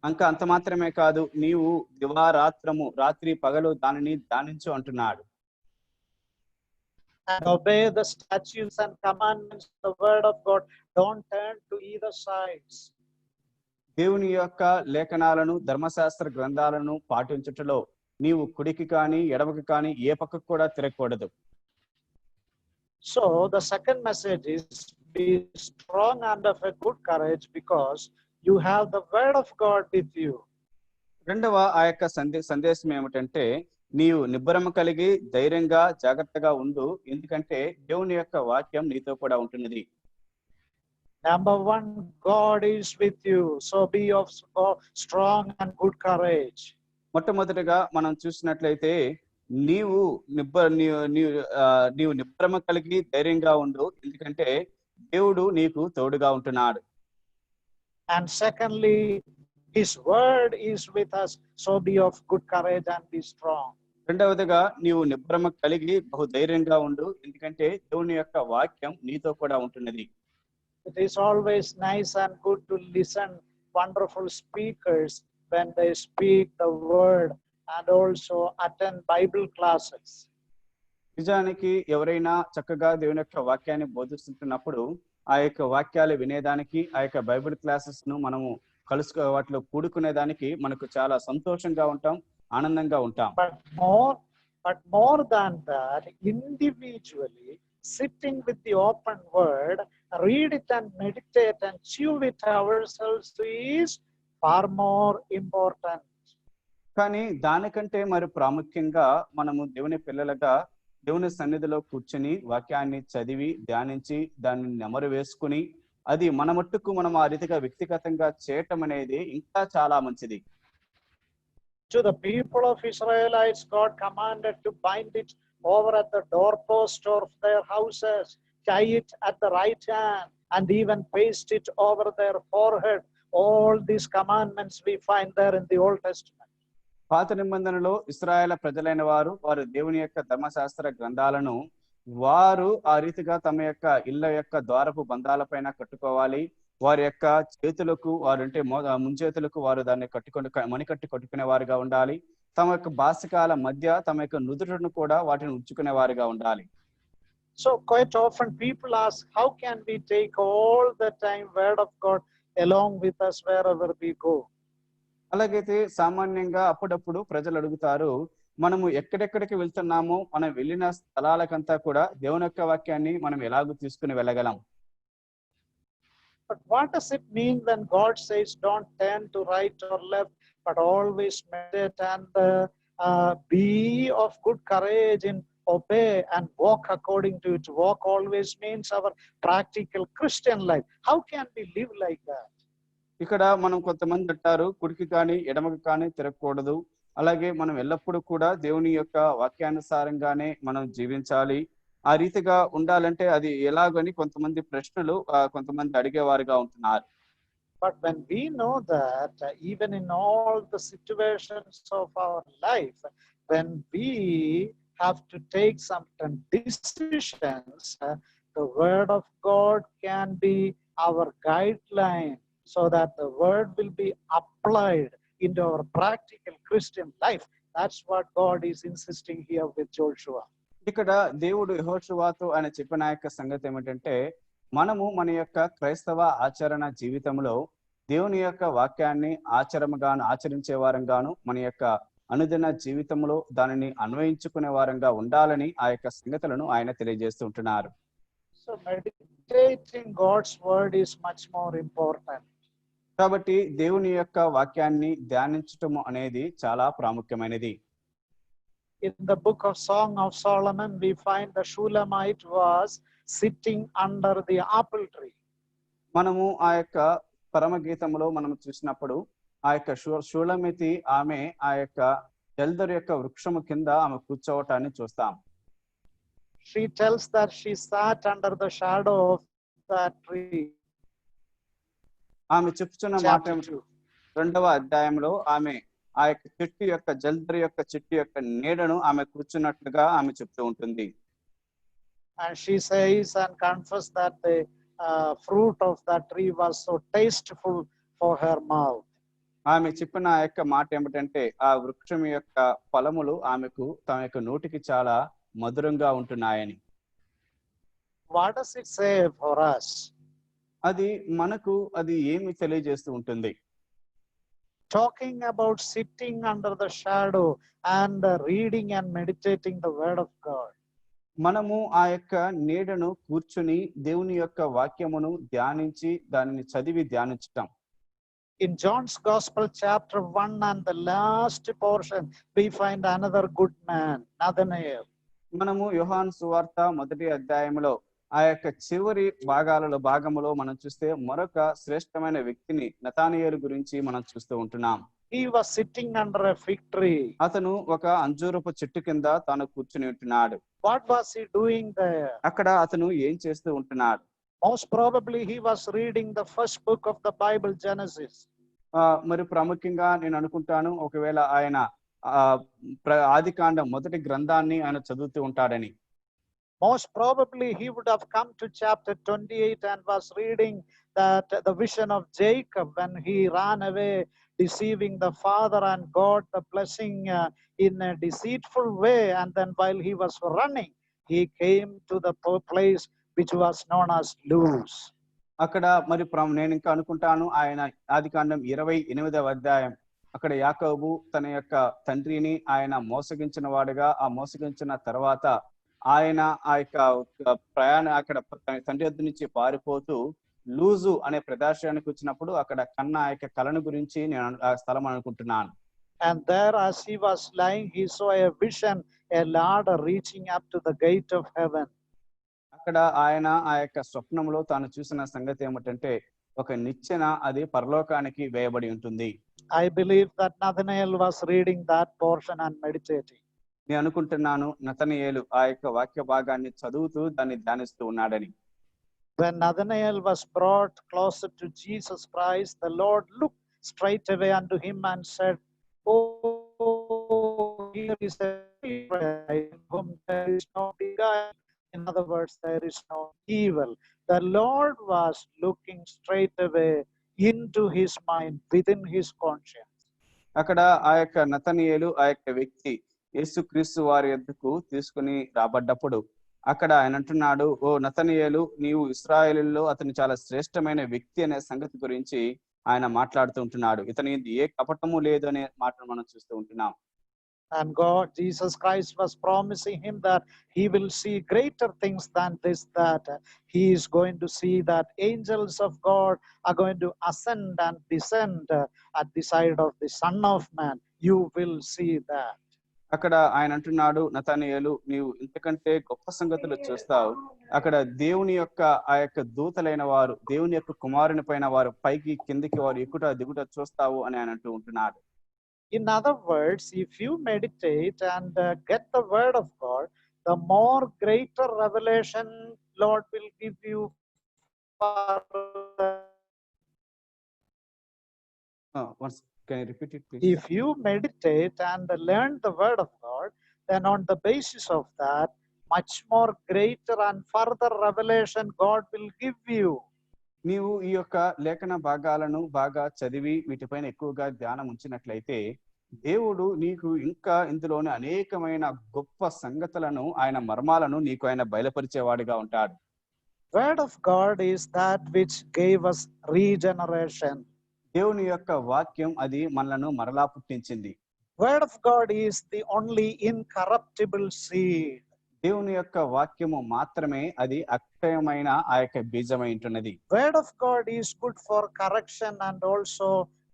అంత మాత్రమే కాదు, నీవు దివారాత్రము రాత్రి పగలు దానిని ధ్యానించు అంటున్నాడు. And obey the statutes and commandments of the word of God. Don't turn to either sides. దేవుని యొక్క లేఖనాలను ధర్మశాస్త్ర గ్రంథాలను పాటించుటలో నీవు కుడికి కానీ ఎడమకి కానీ ఏ పక్కకు కూడా తిరగకూడదు. So the second message is, be strong and of a good courage because you have the word of God with you. రెండవ ఆ యొక్క సందేశం ఏమిటంటే, నీవు నిబ్బరము కలిగి ధైర్యంగా జాగ్రత్తగా ఉండు, ఎందుకంటే దేవుని యొక్క వాక్యం నీతో కూడా ఉంటున్నది. Number one, God is with you. So be of strong and good courage. మొట్టమొదటిగా మనం చూసినట్లయితే నీవు నిబ్బరమ కలిగి ధైర్యంగా ఉండు, ఎందుకంటే దేవుడు నీకు తోడుగా ఉంటున్నాడు. And secondly, his word is with us. So be of good courage and be strong. రెండవదిగా నీవు నిబ్బరమ కలిగి బహు ధైర్యంగా ఉండు, ఎందుకంటే దేవుని యొక్క వాక్యం నీతో కూడా ఉంటున్నది. It is always nice and good to listen wonderful speakers when they speak the word and also attend Bible classes. నిజానికి ఎవరైనా చక్కగా దేవుని యొక్క వాక్యాన్ని బోధిస్తున్నప్పుడు ఆ యొక్క వాక్యాలు వినేదానికి, ఆ యొక్క బైబిల్ క్లాసెస్ ను మనము వాటిలో కూడుకునేదానికి మనకు చాలా సంతోషంగా ఉంటాం, ఆనందంగా ఉంటాం. But more than that, individually sitting with the open word, read it and meditate and chew it ourselves is far more important. కానీ దానికంటే మరి ప్రాముఖ్యంగా మనము దేవుని పిల్లలుగా దేవుని సన్నిధిలో కూర్చుని వాక్యాన్ని చదివి ధ్యానించి దాన్ని నెమరు వేసుకుని అది మన మట్టుకు మనం ఆ రీతిగా వ్యక్తిగతంగా చేయటం అనేది ఇంకా చాలా మంచిది. To the people of Israelites, God commanded to bind it over at the doorpost of their houses, tie it at the right hand, and even paste it over their forehead. All these commandments we find there in the Old Testament. పాత నిబంధనలో ఇశ్రాయేలు ప్రజలైన వారు దేవుని యొక్క ధర్మశాస్త్ర గ్రంథాలను వారు ఆ రీతిగా తమ యొక్క ఇళ్ళ యొక్క ద్వారపు బంధాలపైన కట్టుకోవాలి. వారి యొక్క చేతులకు వారంటే ముంచేతులకు వారు దాన్ని మణికట్టి కట్టుకునే వారుగా ఉండాలి. తమ యొక్క బాసికాల మధ్య తమ యొక్క నుదురును కూడా వాటిని ఉంచుకునే వారుగా ఉండాలి. So quite often people ask, how can we take all the time word of God along with us wherever we go? అలాగైతే సామాన్యంగా అప్పుడప్పుడు ప్రజలు అడుగుతారు, మనము ఎక్కడెక్కడికి వెళ్తున్నామో మనం వెళ్ళిన స్థలాలకంతా కూడా దేవుని యొక్క వాక్యాన్ని మనం ఎలాగూ తీసుకుని వెళ్ళగలం? But what does it mean when God says don't turn to right or left, but always meditate and be of good courage in obey and walk according to it? Walk always means our practical Christian life. How can we live like that? ఇక్కడ మనం కొంతమంది అంటారు, కుడికి కానీ ఎడమకి కానీ తిరగకూడదు, అలాగే మనం ఎల్లప్పుడూ కూడా దేవుని యొక్క వాక్యానుసారంగానే మనం జీవించాలి, ఆ రీతిగా ఉండాలంటే అది ఎలాగని కొంతమంది ప్రశ్నలు కొంతమంది అడిగేవారుగా ఉంటున్నారు. But when we know that even in all the situations of our life, when we have to take some decisions, the word of God can be our guideline so that the word will be applied into our practical Christian life. That's what God is insisting here with Joshua. ఇక్కడ దేవుడు యెహోషువతో ఆయన చెప్పిన యొక్క సంగతి ఏమిటంటే, మనము మన యొక్క క్రైస్తవ ఆచరణ జీవితంలో దేవుని యొక్క వాక్యాన్ని ఆచరించే వారంగాను, మన యొక్క అనుదిన జీవితంలో దానిని అన్వయించుకునే వారంగా ఉండాలని ఆ యొక్క సంగతులను ఆయన తెలియజేస్తూ ఉంటున్నారు. So meditating God's word is much more important. కాబట్టి దేవుని యొక్క వాక్యాన్ని ధ్యానించటం అనేది చాలా ప్రాముఖ్యమైనది. In the book of Song of Solomon, we find the Shulamite was sitting under the apple tree. మనము ఆ యొక్క పరమగీతంలో మనం చూసినప్పుడు ఆ యొక్క షూలమితి ఆమె ఆ యొక్క ఎల్దరు యొక్క వృక్షము కింద ఆమె కూర్చోవటాన్ని చూస్తాం. She tells that she sat under the shadow of that tree. ఆమె చెప్పుచున్న మాట Chapter 2. 2వ అధ్యాయంలో ఆమె ఆ యొక్క చెట్టు యొక్క జల్దరి యొక్క చెట్టు యొక్క నీడను ఆమె కూర్చున్నట్లుగా ఆమె చెప్తూ ఉంటుంది. And she says and confesses that the fruit of that tree was so tasteful for her mouth. ఆమె చెప్పిన ఆ యొక్క మాట ఏమిటంటే, ఆ వృక్షం యొక్క ఫలములు ఆమెకు తమ యొక్క నోటికి చాలా మధురంగా ఉంటున్నాయని. What does it say for us? మనకు అది ఏమి తెలియజేస్తూ ఉంటుంది? Talking about sitting under the shadow and reading and meditating the word of God. మనము ఆ యొక్క నీడను కూర్చుని దేవుని యొక్క వాక్యమును ధ్యానించి దానిని చదివి ధ్యానించటం. In John's Gospel, chapter 1 and the last portion, we find another good man, Nathanael. మనము యోహాను సువార్త 1వ అధ్యాయంలో ఆ యొక్క చివరి భాగములో మనం చూస్తే మరొక శ్రేష్టమైన వ్యక్తిని నతానియేలు గురించి మనం చూస్తూ ఉంటున్నాం. He was sitting under a fig tree. అతను ఒక అంజూరపు చెట్టు కింద తాను కూర్చుని ఉంటున్నాడు. What was he doing there? అక్కడ అతను ఏం చేస్తూ ఉంటున్నాడు? Most probably he was reading the first book of the Bible, Genesis. మరి ప్రాముఖ్యంగా నేను అనుకుంటాను ఒకవేళ ఆయన ఆదికాండం మొదటి గ్రంథాన్ని ఆయన చదువుతూ ఉంటాడని. Most probably he would have come to chapter 28 and was reading that the vision of Jacob when he ran away deceiving the father and got the blessing in a deceitful way, and then while he was running he came to the place which was known as Luz. అక్కడ మరి నేను ఇంకా అనుకుంటాను ఆయన ఆదికాండం 28వ అధ్యాయం అక్కడ యాకోబు తన యొక్క తండ్రిని ఆయన మోసగించిన వాడుగా ఆ మోసగించిన తర్వాత ఆయన ఆ యొక్క ప్రయాణం అక్కడ తండ్రి వద్ద నుంచి పారిపోతూ లూజు అనే ప్రదేశానికి వచ్చినప్పుడు అక్కడ కన్న ఆ యొక్క కళను గురించి నేను ఆ స్థలం అనుకుంటున్నాను. And there as he was lying he saw a vision, a ladder reaching up to the gate of heaven. అక్కడ ఆయన ఆ యొక్క స్వప్నంలో తాను చూసిన సంగతి ఏమిటంటే ఒక నిచ్చెన అది పరలోకానికి వేయబడి ఉంటుంది. I believe that Nathanael was reading that portion and meditating. నేను అనుకుంటున్నాను నతనయేలు ఆ యొక్క వాక్య భాగాన్ని చదువుతూ దాన్ని ధ్యానిస్తూ ఉన్నాడని. When Nathanael was brought closer to Jesus Christ, the Lord looked straight away unto him and said, "Oh, here is a man in whom there is no guile." In other words, there is no evil. The Lord was looking straight away into his mind, within his conscience. అక్కడ ఆ యొక్క నతనయేలు ఆ యొక్క వ్యక్తి యేసుక్రీస్తు వారి యొద్దకు తీసుకుని రాబడ్డప్పుడు అక్కడ ఆయన అంటున్నాడు, ఓ నతనయేలు, నీవు ఇశ్రాయేలులో అతను చాలా శ్రేష్టమైన వ్యక్తి అనే సంగతి గురించి ఆయన మాట్లాడుతూ ఉంటున్నాడు. ఇతని ఏ కపటము లేదు అనే మాటను మనం చూస్తూ ఉంటున్నాం. And God, Jesus Christ was promising him that he will see greater things than this, that he is going to see that angels of God are going to ascend and descend at the side of the Son of Man. You will see that. అక్కడ ఆయన అంటున్నాడు, నతనయేలు, నీవు ఇంతకంటే గొప్ప సంగతులు చూస్తావు. అక్కడ దేవుని యొక్క ఆ యొక్క దూతలైన వారు, దేవుని యొక్క కుమారుని పైన వారు పైకి కిందికి వారు ఎక్కుట దిగుట చూస్తావు అని ఆయన అంటూ ఉంటున్నాడు. In other words, if you meditate and get the word of God, the more greater revelation Lord will give you. Once, can you repeat it, please? If you meditate and learn the word of God, then on the basis of that, much more greater and further revelation God will give you. నీవు ఈ యొక్క లేఖన భాగాలను బాగా చదివి వీటిపైన ఎక్కువగా ధ్యానం ఉంచినట్లయితే దేవుడు నీకు ఇంకా ఇందులోని అనేకమైన గొప్ప సంగతులను, ఆయన మర్మాలను నీకు ఆయన బయలుపరిచేవాడిగా ఉంటాడు. Word of God is that which gave us regeneration. దేవుని యొక్క వాక్యం అది మనలను మరలా పుట్టించింది. Word of God is the only incorruptible seed. దేవుని యొక్క వాక్యము మాత్రమే అది అక్షయమైన ఆ యొక్క బీజమై ఉంటున్నది. Word of God is good for correction and also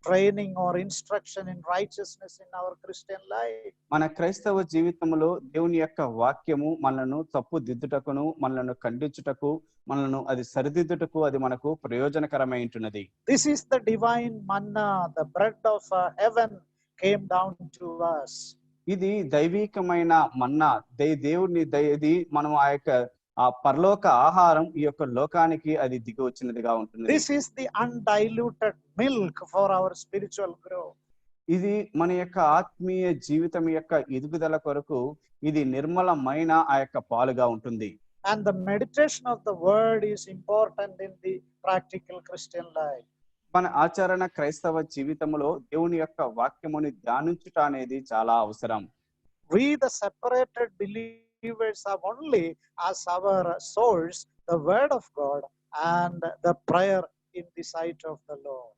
training or instruction in righteousness in our Christian life. మన క్రైస్తవ జీవితంలో దేవుని యొక్క వాక్యము మనలను తప్పు దిద్దుటకును, మనలను ఖండించుటకు, మనలను అది సరిదిద్దుటకు అది మనకు ప్రయోజనకరమై ఉంటున్నది. This is the divine manna, the bread of heaven came down to us. ఇది దైవికమైన మన్నా, దేవుని ఇది మనం ఆ యొక్క ఆ పరలోక ఆహారం ఈ యొక్క లోకానికి అది దిగి వచ్చినదిగా ఉంటుంది. This is the undiluted milk for our spiritual growth. ఇది మన యొక్క ఆత్మీయ జీవితం యొక్క ఎదుగుదల కొరకు ఇది నిర్మలమైన ఆ యొక్క పాలుగా ఉంటుంది. And the meditation of the word is important in the practical Christian life. మన ఆచరణ క్రైస్తవ జీవితంలో దేవుని యొక్క వాక్యముని ధ్యానించుట అనేది చాలా అవసరం. We the separated believers have only as our source the word of God and the prayer in the sight of the Lord.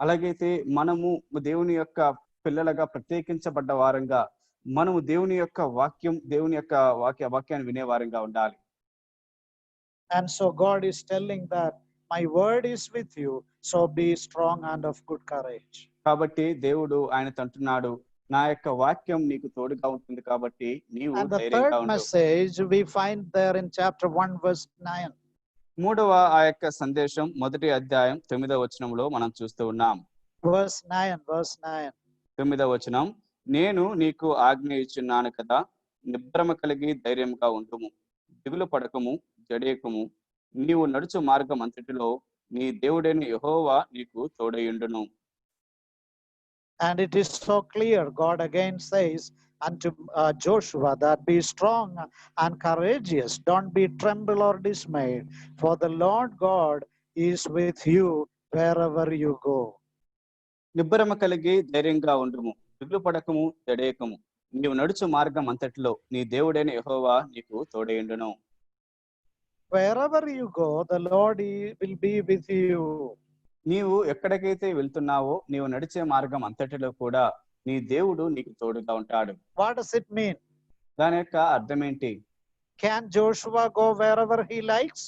అలాగైతే మనము దేవుని యొక్క పిల్లలుగా ప్రత్యేకించబడ్డ వారంగా మనము దేవుని యొక్క వాక్యం, దేవుని యొక్క వాక్యాన్ని వినేవారంగా ఉండాలి. And so God is telling that my word is with you, so be strong and of good courage. కాబట్టి దేవుడు ఆయనతో అంటున్నాడు, నా యొక్క వాక్యం నీకు తోడుగా ఉంటుంది కాబట్టి నీవు And the ధైర్యంగా third ఉండు. message we find there in chapter 1 verse 9. మూడవ ఆ యొక్క సందేశం 1వ అధ్యాయం 9వ వచనంలో మనం చూస్తూ ఉన్నాం. Verse 9. 9వ వచనం, నేను నీకు ఆజ్ఞ ఇచ్చున్నాను కదా, నిబ్బరమ కలిగి ధైర్యంగా ఉండుము, దిగులు పడకము, జడేకము, నీవు నడుచు మార్గం అంతటిలో నీ దేవుడైన యెహోవా నీకు తోడయుండును. And it is so clear, God again says unto Joshua that be strong and courageous, don't be tremble or dismayed, for the Lord God is with you wherever you go. నిబ్బరమ కలిగి ధైర్యంగా ఉండుము, దిగులు పడకము, జడేకము, నీవు నడుచు మార్గం అంతటిలో నీ దేవుడైన యెహోవా నీకు తోడయుండును. Wherever you go, the Lord will be with you. నీవు ఎక్కడికైతే వెళ్తున్నావో నీవు నడిచే మార్గం అంతటిలో కూడా నీ దేవుడు నీకు తోడుగా ఉంటాడు. What does it mean? దాని యొక్క అర్థం ఏంటి? Can Joshua go wherever he likes?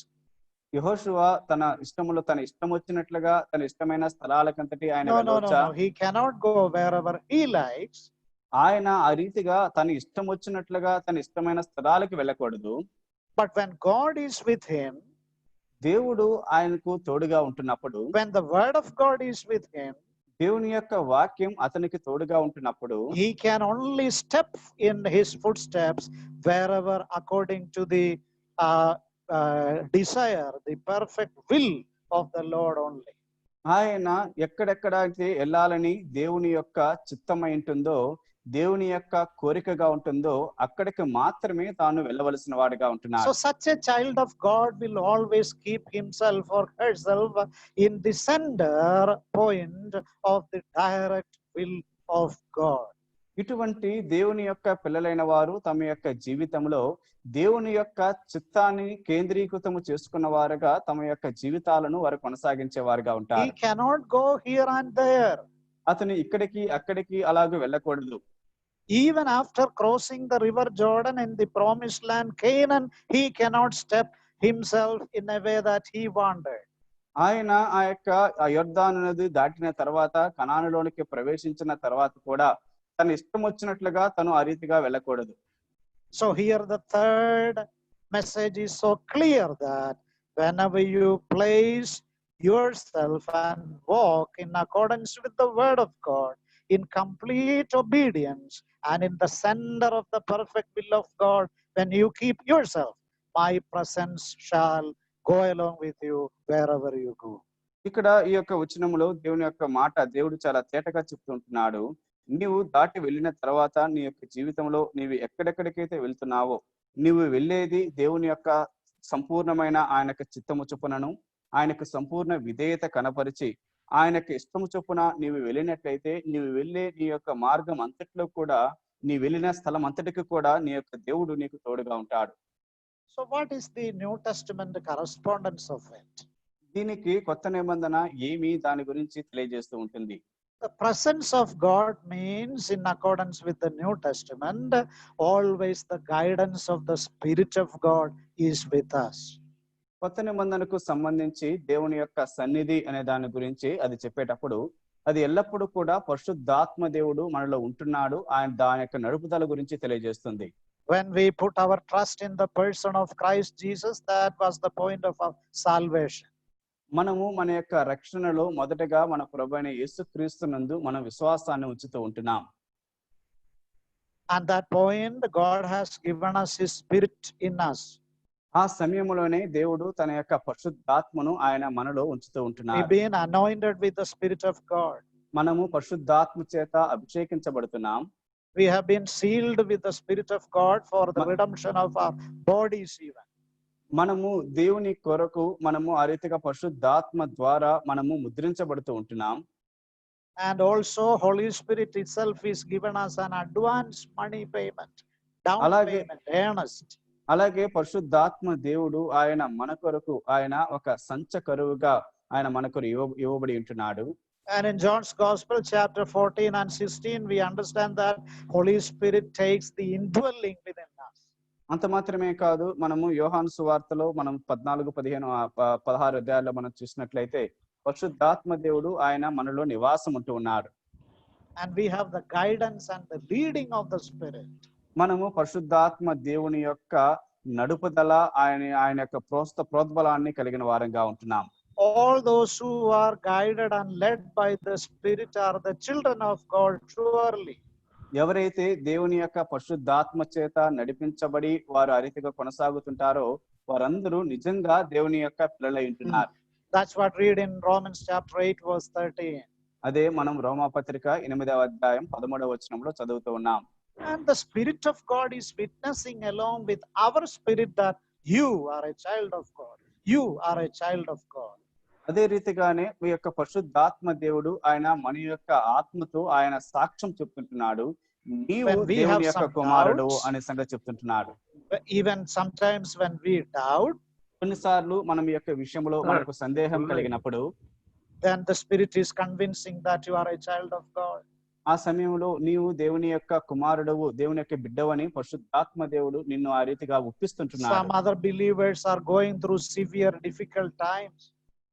యెహోషువ తన ఇష్టములో తన ఇష్టం వచ్చినట్లుగా తన ఇష్టమైన స్థలాలకంతటి ఆయన No. వెళ్ళవచ్చా? He cannot go wherever he likes. ఆయన ఆ రీతిగా తన ఇష్టం వచ్చినట్లుగా తన ఇష్టమైన స్థలాలకు వెళ్ళకూడదు. But when God is with him, దేవుడు ఆయనకు తోడుగా ఉంటున్నప్పుడు, when the word of God is with him, దేవుని యొక్క వాక్యం అతనికి తోడుగా ఉంటున్నప్పుడు he can only step in his footsteps wherever according to the desire, the perfect will of the Lord only. ఆయన ఎక్కడెక్కడైతే వెళ్ళాలని దేవుని యొక్క చిత్తమై ఉంటుందో, దేవుని యొక్క కోరికగా ఉంటుందో అక్కడికి మాత్రమే తాను వెళ్ళవలసిన వాడిగా ఉంటున్నాడు. So such a child of God will always keep himself or herself in the center point of the direct will of God. ఇటువంటి దేవుని యొక్క పిల్లలైన వారు తమ యొక్క జీవితంలో దేవుని యొక్క చిత్తాన్ని కేంద్రీకృతము చేసుకున్న వారుగా తమ యొక్క జీవితాలను వారు కొనసాగించే వారుగా He ఉంటారు. cannot go here and there. అతను ఇక్కడికి అక్కడికి అలాగే వెళ్ళకూడదు. Even after crossing the river Jordan in the promised land Canaan, he cannot step himself in a way that he wanted. ఆయన ఆ యొక్క యొర్దాను నది దాటిన తర్వాత కనానులోనికి ప్రవేశించిన తర్వాత కూడా తన ఇష్టం వచ్చినట్లుగా తను ఆ రీతిగా వెళ్ళకూడదు. So here the third message is so clear that whenever you place yourself and walk in accordance with the word of God, in complete obedience and in the center of the perfect will of God, when you keep yourself, my presence shall go along with you wherever you go. ఇక్కడ ఈ యొక్క వచనములో దేవుని యొక్క మాట దేవుడు చాలా తేటగా చెప్తుంటున్నాడు. నీవు దాటి వెళ్ళిన తర్వాత నీ యొక్క జీవితంలో నీవు ఎక్కడెక్కడికైతే వెళ్తున్నావో నీవు వెళ్ళేది దేవుని యొక్క సంపూర్ణమైన ఆయనకు చిత్తము చొప్పునను ఆయనకు సంపూర్ణ విధేయత కనపరిచి ఆయనకి ఇష్టము చొప్పున నీవు వెళ్ళినట్లయితే నీవు వెళ్ళే నీ యొక్క మార్గం అంతట్లో కూడా నీ వెళ్ళిన స్థలం అంతటికి కూడా నీ యొక్క దేవుడు నీకు తోడుగా ఉంటాడు. So what is the New Testament correspondence of it? దీనికి కొత్త నిబంధన ఏమి దాని గురించి తెలియజేస్తూ ఉంటుంది. The presence of God means, in accordance with the New Testament, always the guidance of the Spirit of God is with us. కొత్త నిబంధనకు సంబంధించి దేవుని యొక్క సన్నిధి అనే దాని గురించి అది చెప్పేటప్పుడు అది ఎల్లప్పుడూ కూడా పరిశుద్ధాత్మ దేవుడు మనలో ఉంటున్నాడు, ఆయన దాని యొక్క నడుపుదల గురించి తెలియజేస్తుంది. When we put our trust in the person of Christ Jesus, that was the point of our salvation. మనము మన యొక్క రక్షణలో మొదటగా మన ప్రభువైన యేసుక్రీస్తునందు మన విశ్వాసాన్ని ఉంచుతూ ఉంటున్నాం. At that point, God has given us His Spirit in us. ఆ సమయంలోనే దేవుడు తన యొక్క పరిశుద్ధాత్మను ఆయన మనలో ఉంచుతూ We've ఉంటున్నాడు. been anointed with the Spirit of God. మనము పరిశుద్ధాత్మ చేత అభిషేకించబడుతున్నాం. We have been sealed with the Spirit of God for the redemption of our bodies even. మనము దేవుని కొరకు మనము ఆ రీతిగా పరిశుద్ధాత్మ ద్వారా మనము ముద్రించబడుతూ ఉంటున్నాం. And also Holy Spirit itself is given us an advance money payment, down payment, earnest. అలాగే పరిశుద్ధాత్మ దేవుడు ఆయన మన కొరకు ఆయన ఒక సంచ కరువుగా ఆయన మన కొరకు ఇవ్వబడి ఉంటున్నాడు. And in John's Gospel, chapter 14 and 16, we understand that Holy Spirit takes the indwelling within us. అంత మాత్రమే కాదు, మనము యోహాను సువార్తలో మనం 14, 15, 16 అధ్యాయాల్లో మనం చూసినట్లయితే పరిశుద్ధాత్మ దేవుడు ఆయన మనలో నివాసం ఉంటూ ఉన్నాడు. And we have the guidance and the leading of the Spirit. మనము పరిశుద్ధాత్మ దేవుని యొక్క నడుపుదల ఆయన యొక్క ప్రోద్బలాన్ని కలిగిన వారంగా ఉంటున్నాం. All those who are guided and led by the Spirit are the children of God, surely. ఎవరైతే దేవుని యొక్క పరిశుద్ధాత్మ చేత నడిపించబడి వారు ఆ రీతిగా కొనసాగుతుంటారో వారందరూ నిజంగా దేవుని యొక్క పిల్లలై ఉంటున్నారు. That's what read in Romans chapter 8 verse 13. అదే మనం రోమాపత్రిక 8వ అధ్యాయం 13వ వచనంలో చదువుతూ ఉన్నాం. And the Spirit of God is witnessing along with our spirit that you are a child of God. You are a child of God. అదే రీతిగానే మీ యొక్క పరిశుద్ధాత్మ దేవుడు ఆయన మన యొక్క ఆత్మతో ఆయన సాక్ష్యం చెప్తుంటున్నాడు, నీవు దేవుని యొక్క కుమారుడు అనే సంగతి చెప్తుంటున్నాడు. Even sometimes when we doubt, కొన్నిసార్లు మనం ఈ యొక్క విషయంలో మనకు సందేహం కలిగినప్పుడు, then the Spirit is convincing that you are a child of God. ఆ సమయంలో నీవు దేవుని యొక్క కుమారుడవు, దేవుని యొక్క బిడ్డవని పరిశుద్ధాత్మ దేవుడు నిన్ను ఆ రీతిగా ఒప్పిస్తుంటున్నాడు. Some other believers are going through severe, difficult times.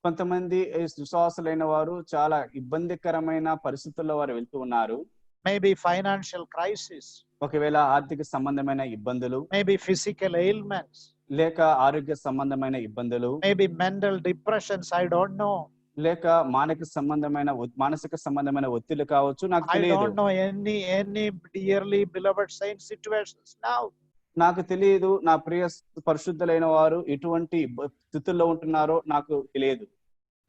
కొంతమంది విశ్వాసులైన వారు చాలా ఇబ్బందికరమైన పరిస్థితుల్లో వారు వెళ్తూ ఉన్నారు. Maybe financial crisis, ఒకవేళ ఆర్థిక సంబంధమైన ఇబ్బందులు, maybe physical ailments, లేక ఆరోగ్య సంబంధమైన ఇబ్బందులు, maybe mental depressions, I don't know. లేక మానసిక సంబంధమైన ఒత్తిడి కావచ్చు, నాకు I తెలియదు. don't know any dearly beloved saint situations now. నాకు తెలియదు నా ప్రియ పరిశుద్ధులైన వారు ఎటువంటి స్థితుల్లో ఉంటున్నారో నాకు తెలియదు.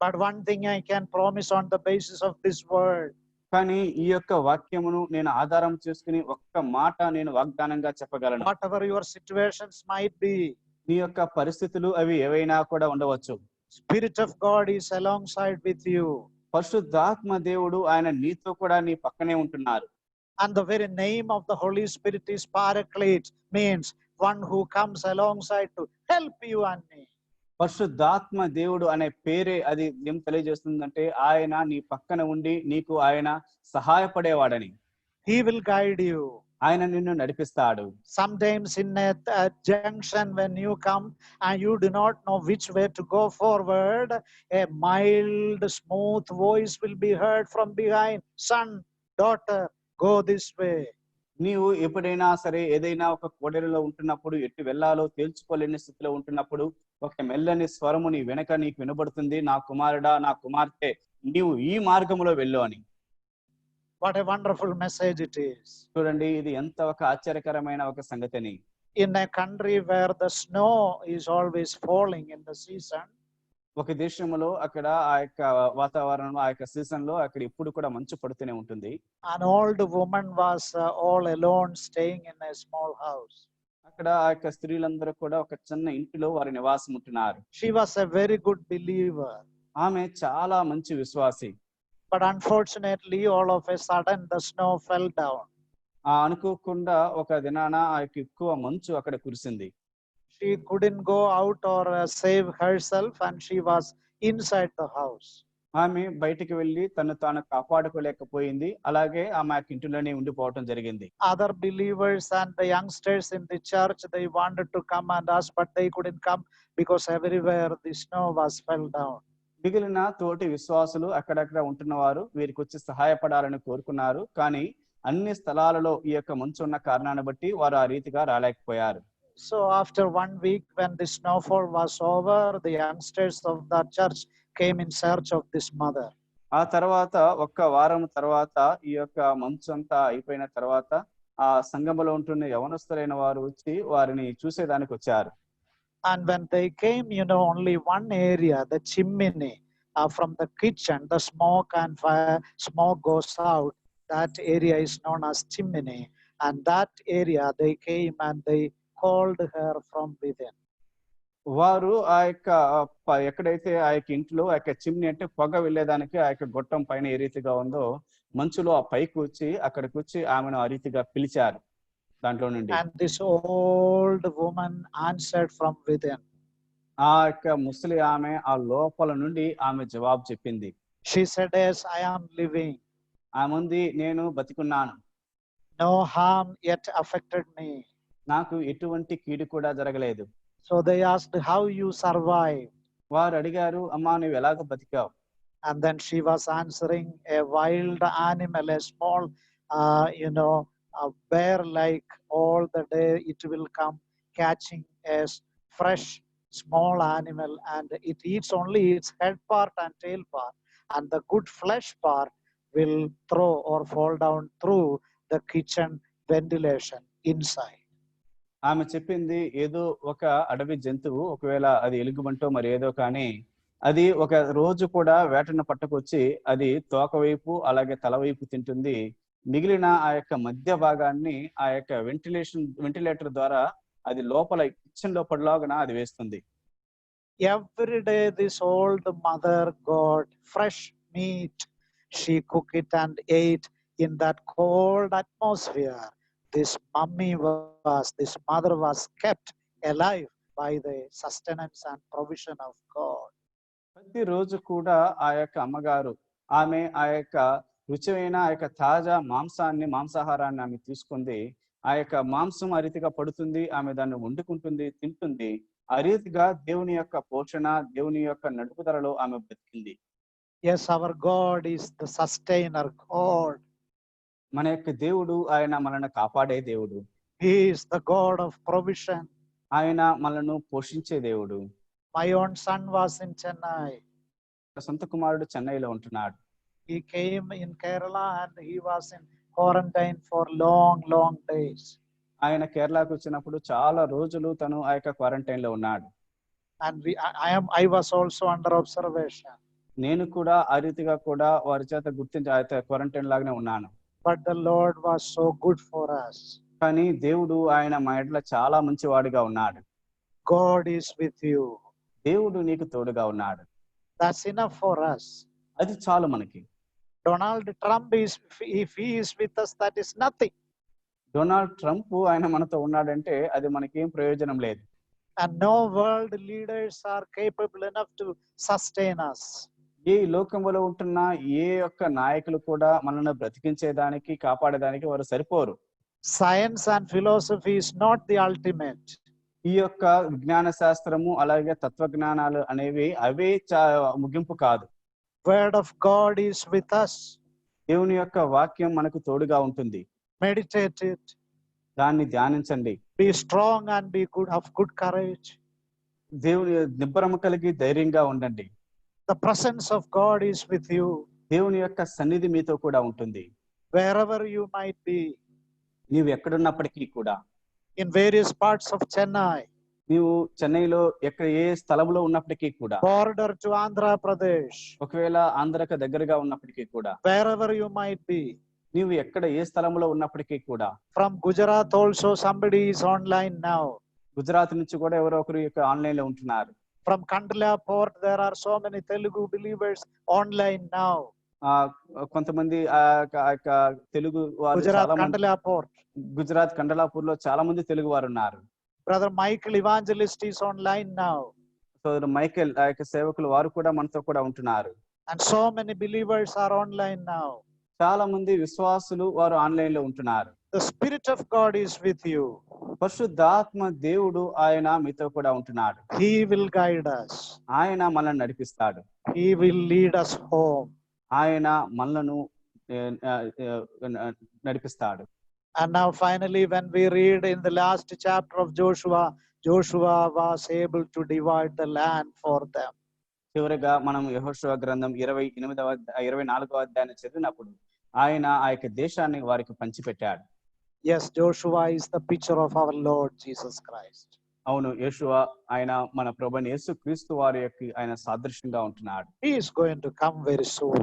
But one thing I can promise on the basis of this word. కానీ ఈ యొక్క వాక్యమును నేను ఆధారం చేసుకుని ఒక్క మాట నేను వాగ్దానంగా చెప్పగలను. Whatever your situations might be, నీ యొక్క పరిస్థితులు అవి ఏవైనా కూడా ఉండవచ్చు. Spirit of God is alongside with you. పరిశుద్ధాత్మ దేవుడు ఆయన నీతో కూడా నీ పక్కనే ఉంటున్నారు. And the very name of the Holy Spirit is Paraclete, means one who comes alongside to help you and me. పరిశుద్ధాత్మ దేవుడు అనే పేరే అది ఏం తెలియజేస్తుందంటే ఆయన నీ పక్కన ఉండి నీకు ఆయన సహాయపడేవాడని. He will guide you. ఆయన నిన్ను నడిపిస్తాడు. Sometimes in a junction when you come and you do not know which way to go forward, a mild, smooth voice will be heard from behind. Son, daughter, go this way. నీవు ఎప్పుడైనా సరే ఏదైనా ఒక కోడలిలో ఉంటున్నప్పుడు ఎటు వెళ్ళాలో తేల్చుకోలేని స్థితిలో ఉంటున్నప్పుడు ఒక మెల్లని స్వరము నీ వెనక నీకు వినబడుతుంది, నా కుమారుడా, నా కుమార్తె, నీవు ఈ మార్గంలో వెళ్ళు అని. What a wonderful message it is. చూడండి, ఇది ఎంత ఒక ఆశ్చర్యకరమైన ఒక సంగతిని. In a country where the snow is always falling in the season, ఒక దేశంలో అక్కడ ఆ యొక్క వాతావరణం ఆ యొక్క సీజన్ లో అక్కడ ఎప్పుడు కూడా మంచు పడుతూనే ఉంటుంది. an old woman was all alone staying in a small house. అక్కడ ఆ యొక్క స్త్రీలందరూ కూడా ఒక చిన్న ఇంటిలో వారి నివాసం ఉంటున్నారు. She was a very good believer. ఆమె చాలా మంచి విశ్వాసి. But unfortunately, all of a sudden, the snow fell down. అనుకోకుండా ఒక దినాన ఆ యొక్క ఎక్కువ మంచు అక్కడ కురిసింది. She couldn't go out or save herself, and she was inside the house. ఆమె బయటికి వెళ్ళి తను తాను కాపాడుకోలేకపోయింది. అలాగే ఆమె ఇంటిలోనే ఉండిపోవటం జరిగింది. Other believers and the youngsters in the church, they wanted to come and ask, but they couldn't come because everywhere the snow was fell down. మిగిలిన తోటి విశ్వాసులు అక్కడక్కడ ఉంటున్న వారు వీరికి వచ్చి సహాయపడాలని కోరుకున్నారు. కానీ అన్ని స్థలాలలో ఈ యొక్క మంచు ఉన్న కారణాన్ని బట్టి వారు ఆ రీతిగా రాలేకపోయారు. So after 1 week, when the snowfall was over, the youngsters of that church came in search of this mother. ఆ తర్వాత ఒక్క వారం తర్వాత ఈ యొక్క మంచు అంతా అయిపోయిన తర్వాత ఆ సంఘములో ఉంటున్న యవనస్తులైన వారు వచ్చి వారిని చూసేదానికి వచ్చారు. And when they came, only one area, the chimney from the kitchen, the smoke and fire, smoke goes out. That area is known as chimney. And that area, they came and they called her from within. వారు ఆ యొక్క ఎక్కడైతే ఆ యొక్క ఇంట్లో ఆ యొక్క chimney అంటే పొగ వెళ్ళేదానికి ఆ యొక్క గొట్టం పైన ఏ రీతిగా ఉందో మంచులో ఆ పైకి వచ్చి అక్కడికి వచ్చి ఆమెను ఆ రీతిగా పిలిచారు దాంట్లో నుండి. And this old woman answered from within. ఆ యొక్క ముసలి ఆమె ఆ లోపల నుండి ఆమె జవాబు చెప్పింది. She said, yes, I am living. ఆమె ఉంది, నేను బతికున్నాను. No harm yet affected me. నాకు ఎటువంటి కీడు కూడా జరగలేదు. So they asked, how you survive? వారు అడిగారు, అమ్మా నువ్వు ఎలాగ బతికావు? And then she was answering, a wild animal, a small, a bear like all the day it will come catching a fresh small animal, and it eats only its head part and tail part, and the good flesh part will throw or fall down through the kitchen ventilation inside. ఆమె చెప్పింది, ఏదో ఒక అడవి జంతువు, ఒకవేళ అది ఎలుగుబంటో మరి ఏదో కానీ అది ఒక రోజు కూడా వేటను పట్టుకొచ్చి అది తోక వైపు అలాగే తల వైపు తింటుంది. మిగిలిన ఆ యొక్క మధ్య భాగాన్ని ఆ యొక్క వెంటిలేటర్ ద్వారా అది లోపల కిచెన్ లోపలలాగా అది వేస్తుంది. Every day this old mother got fresh meat. She cooked it and ate in that cold atmosphere. This mother was kept alive by the sustenance and provision of God. ప్రతి రోజు కూడా ఆ యొక్క అమ్మగారు ఆమె ఆ యొక్క రుచివైన ఆ యొక్క తాజా మాంసాహారాన్ని ఆమె తీసుకుంది. ఆ యొక్క మాంసం ఆ రీతిగా పడుతుంది, ఆమె దాన్ని వండుకుంటుంది, తింటుంది. ఆ రీతిగా దేవుని యొక్క పోషణ, దేవుని యొక్క నడుపుదలలో ఆమె బ్రతికింది. Yes, our God is the sustainer God. మన యొక్క దేవుడు ఆయన మనల్ని కాపాడే దేవుడు. He is the God of provision. ఆయన మనల్ని పోషించే దేవుడు. My own son was in Chennai. సొంత కుమారుడు చెన్నైలో ఉంటున్నాడు. He came in Kerala and he was in quarantine for long days. ఆయన కేరళకు వచ్చినప్పుడు చాలా రోజులు తను ఆ యొక్క క్వారంటైన్ లో ఉన్నాడు. And I was also under observation. నేను కూడా ఆ రీతిగా కూడా వారి చేత గుర్తించి ఆ క్వారంటైన్ లాగానే ఉన్నాను. But the Lord was so good for us. కానీ దేవుడు ఆయన మా ఎడల చాలా మంచివాడిగా ఉన్నాడు. God is with you. దేవుడు నీకు తోడుగా ఉన్నాడు. That's enough for us. అది చాలు మనకి. Donald Trump if he is with us, that is nothing. Donald Trump ఆయన మనతో ఉన్నాడంటే అది మనకేం ప్రయోజనం లేదు. And no world leaders are capable enough to sustain us. ఈ లోకంలో ఉంటున్న ఏ ఒక్క నాయకులు కూడా మనల్ని బ్రతికించేదానికి కాపాడేదానికి వారు సరిపోరు. Science and philosophy is not the ultimate. ఈ యొక్క విజ్ఞాన శాస్త్రము అలాగే తత్వజ్ఞానాలు అనేవి అవే ముగింపు కాదు. Word of God is with us. దేవుని యొక్క వాక్యం మనకు తోడుగా ఉంటుంది. Meditate it. దాన్ని ధ్యానించండి. Be strong and be of good courage. దేవుని నిబ్బరము కలిగి ధైర్యంగా ఉండండి. The presence of God is with you. దేవుని యొక్క సన్నిధి మీతో కూడా ఉంటుంది. Wherever you might be. నీవు ఎక్కడున్నప్పటికీ కూడా. In various parts of Chennai. నీవు చెన్నైలో ఎక్కడ ఏ స్థలంలో ఉన్నప్పటికీ కూడా. Border to Andhra Pradesh. ఒకవేళ ఆంధ్రకు దగ్గరగా ఉన్నప్పటికీ కూడా. Wherever you might be. నీవు ఎక్కడ ఏ స్థలంలో ఉన్నప్పటికీ కూడా. From Gujarat also somebody is online now. Gujarat నుంచి కూడా ఎవరో ఒకరు ఆన్లైన్ లో ఉంటున్నారు. From Kandla Port, there are so many Telugu believers online now. కొంతమంది ఆ యొక్క తెలుగు వారు Gujarat చాలా మంది Kandla Port. గుజరాత్ కండలాపూర్ లో చాలా మంది తెలుగు వారు ఉన్నారు. Brother Michael Evangelist is online now. సోదరు మైకేల్ ఆ యొక్క సేవకులు వారు కూడా మనతో కూడా ఉంటున్నారు. And so many believers are online now. చాలా మంది విశ్వాసులు వారు ఆన్లైన్ లో ఉంటున్నారు. The Spirit of God is with you. పరిశుద్ధాత్మ దేవుడు ఆయన మీతో కూడా ఉంటున్నాడు. He will guide us. ఆయన మనల్ని నడిపిస్తాడు. He will lead us home. ఆయన మనలను నడిపిస్తాడు. And now finally, when we read in the last chapter of Joshua, Joshua was able to divide the land for them. చివరిగా మనం యెహోషువ గ్రంథం 24వ అధ్యాయాన్ని చదివినప్పుడు ఆయన ఆ యొక్క దేశాన్ని వారికి పంచిపెట్టాడు. Yes, Joshua is the picture of our Lord Jesus Christ. అవును, యెషువ ఆయన మన ప్రభువైన యేసుక్రీస్తు వారి యొక్క ఆయన సాదృశ్యంగా ఉంటున్నాడు. He is going to come very soon.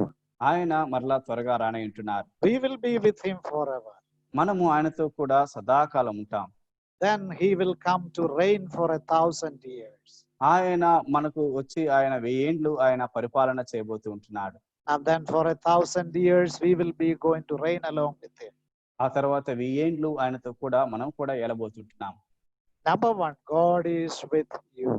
ఆయన మరలా త్వరగా రానే ఉంటున్నారు. We will be with him forever. మనము ఆయనతో కూడా సదాకాలం ఉంటాం. Then he will come to reign for 1,000 years. ఆయన మనకు వచ్చి ఆయన 1000 ఏండ్లు ఆయన పరిపాలన చేయబోతూ ఉంటున్నాడు. And then for 1,000 years we will be going to reign along with him. ఆ తర్వాత 1000 ఏండ్లు ఆయనతో కూడా మనం కూడా ఏలబోతుంటున్నాం. Number one, God is with you.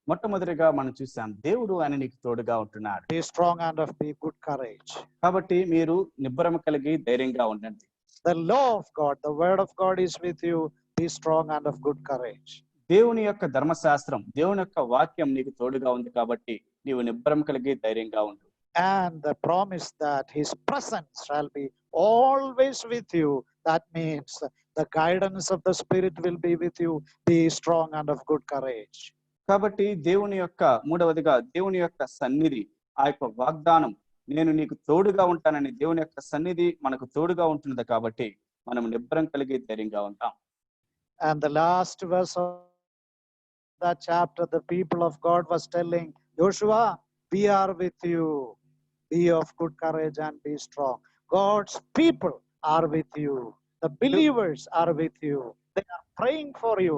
మొట్టమొదటిగా మనం చూసాం దేవుడు ఆయన నీకు తోడుగా ఉంటున్నాడు. Be strong and of be good courage. కాబట్టి మీరు నిబ్బరం కలిగి ధైర్యంగా ఉండండి. The law of God, the word of God is with you. Be strong and of good courage. దేవుని యొక్క ధర్మశాస్త్రం, దేవుని యొక్క వాక్యం నీకు తోడుగా ఉంది కాబట్టి నీవు నిబ్బరం కలిగి ధైర్యంగా ఉండు. And the promise that his presence shall be always with you. That means the guidance of the Spirit will be with you. Be strong and of good courage. కాబట్టి దేవుని యొక్క మూడవదిగా దేవుని యొక్క సన్నిధి, ఆ యొక్క వాగ్దానం, నేను నీకు తోడుగా ఉంటానని దేవుని యొక్క సన్నిధి మనకు తోడుగా ఉంటున్నది కాబట్టి మనం నిబ్బరం కలిగి ధైర్యంగా ఉంటాం. And the last verse of that chapter, the people of God was telling Joshua, we are with you. Be of good courage and be strong. God's people are with you. The believers are with you. They are praying for you.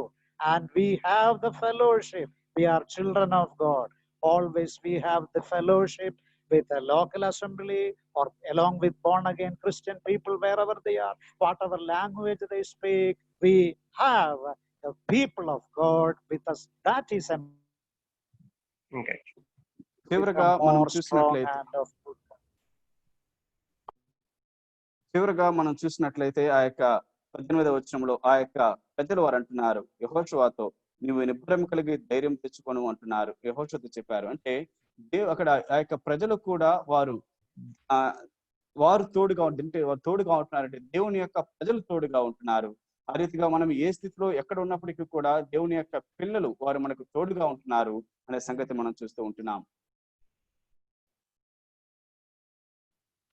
And we have the fellowship. We are children of God. Always we have the fellowship with a local assembly or along with born again Christian people, wherever they are, whatever language they speak, we have the people of God with us. That is a చివరగా మనం చూసినట్లయితే ఆ యొక్క 18వ వచనంలో ఆ యొక్క పెద్దలు వారు అంటున్నారు యెహోషువతో, నీవు నిబ్బరం కలిగి ధైర్యం తెచ్చుకొను అంటున్నారు. యెహోషువతో చెప్పారు అంటే అక్కడ ఆ యొక్క ప్రజలు కూడా వారు తోడుగా ఉంటుంటే వారు తోడుగా ఉంటున్నారంటే దేవుని యొక్క ప్రజలు తోడుగా ఉంటున్నారు. ఆ రీతిగా మనం ఏ స్థితిలో ఎక్కడ ఉన్నప్పటికీ కూడా దేవుని యొక్క పిల్లలు వారు మనకు తోడుగా ఉంటున్నారు అనే సంగతి మనం చూస్తూ ఉంటున్నాం.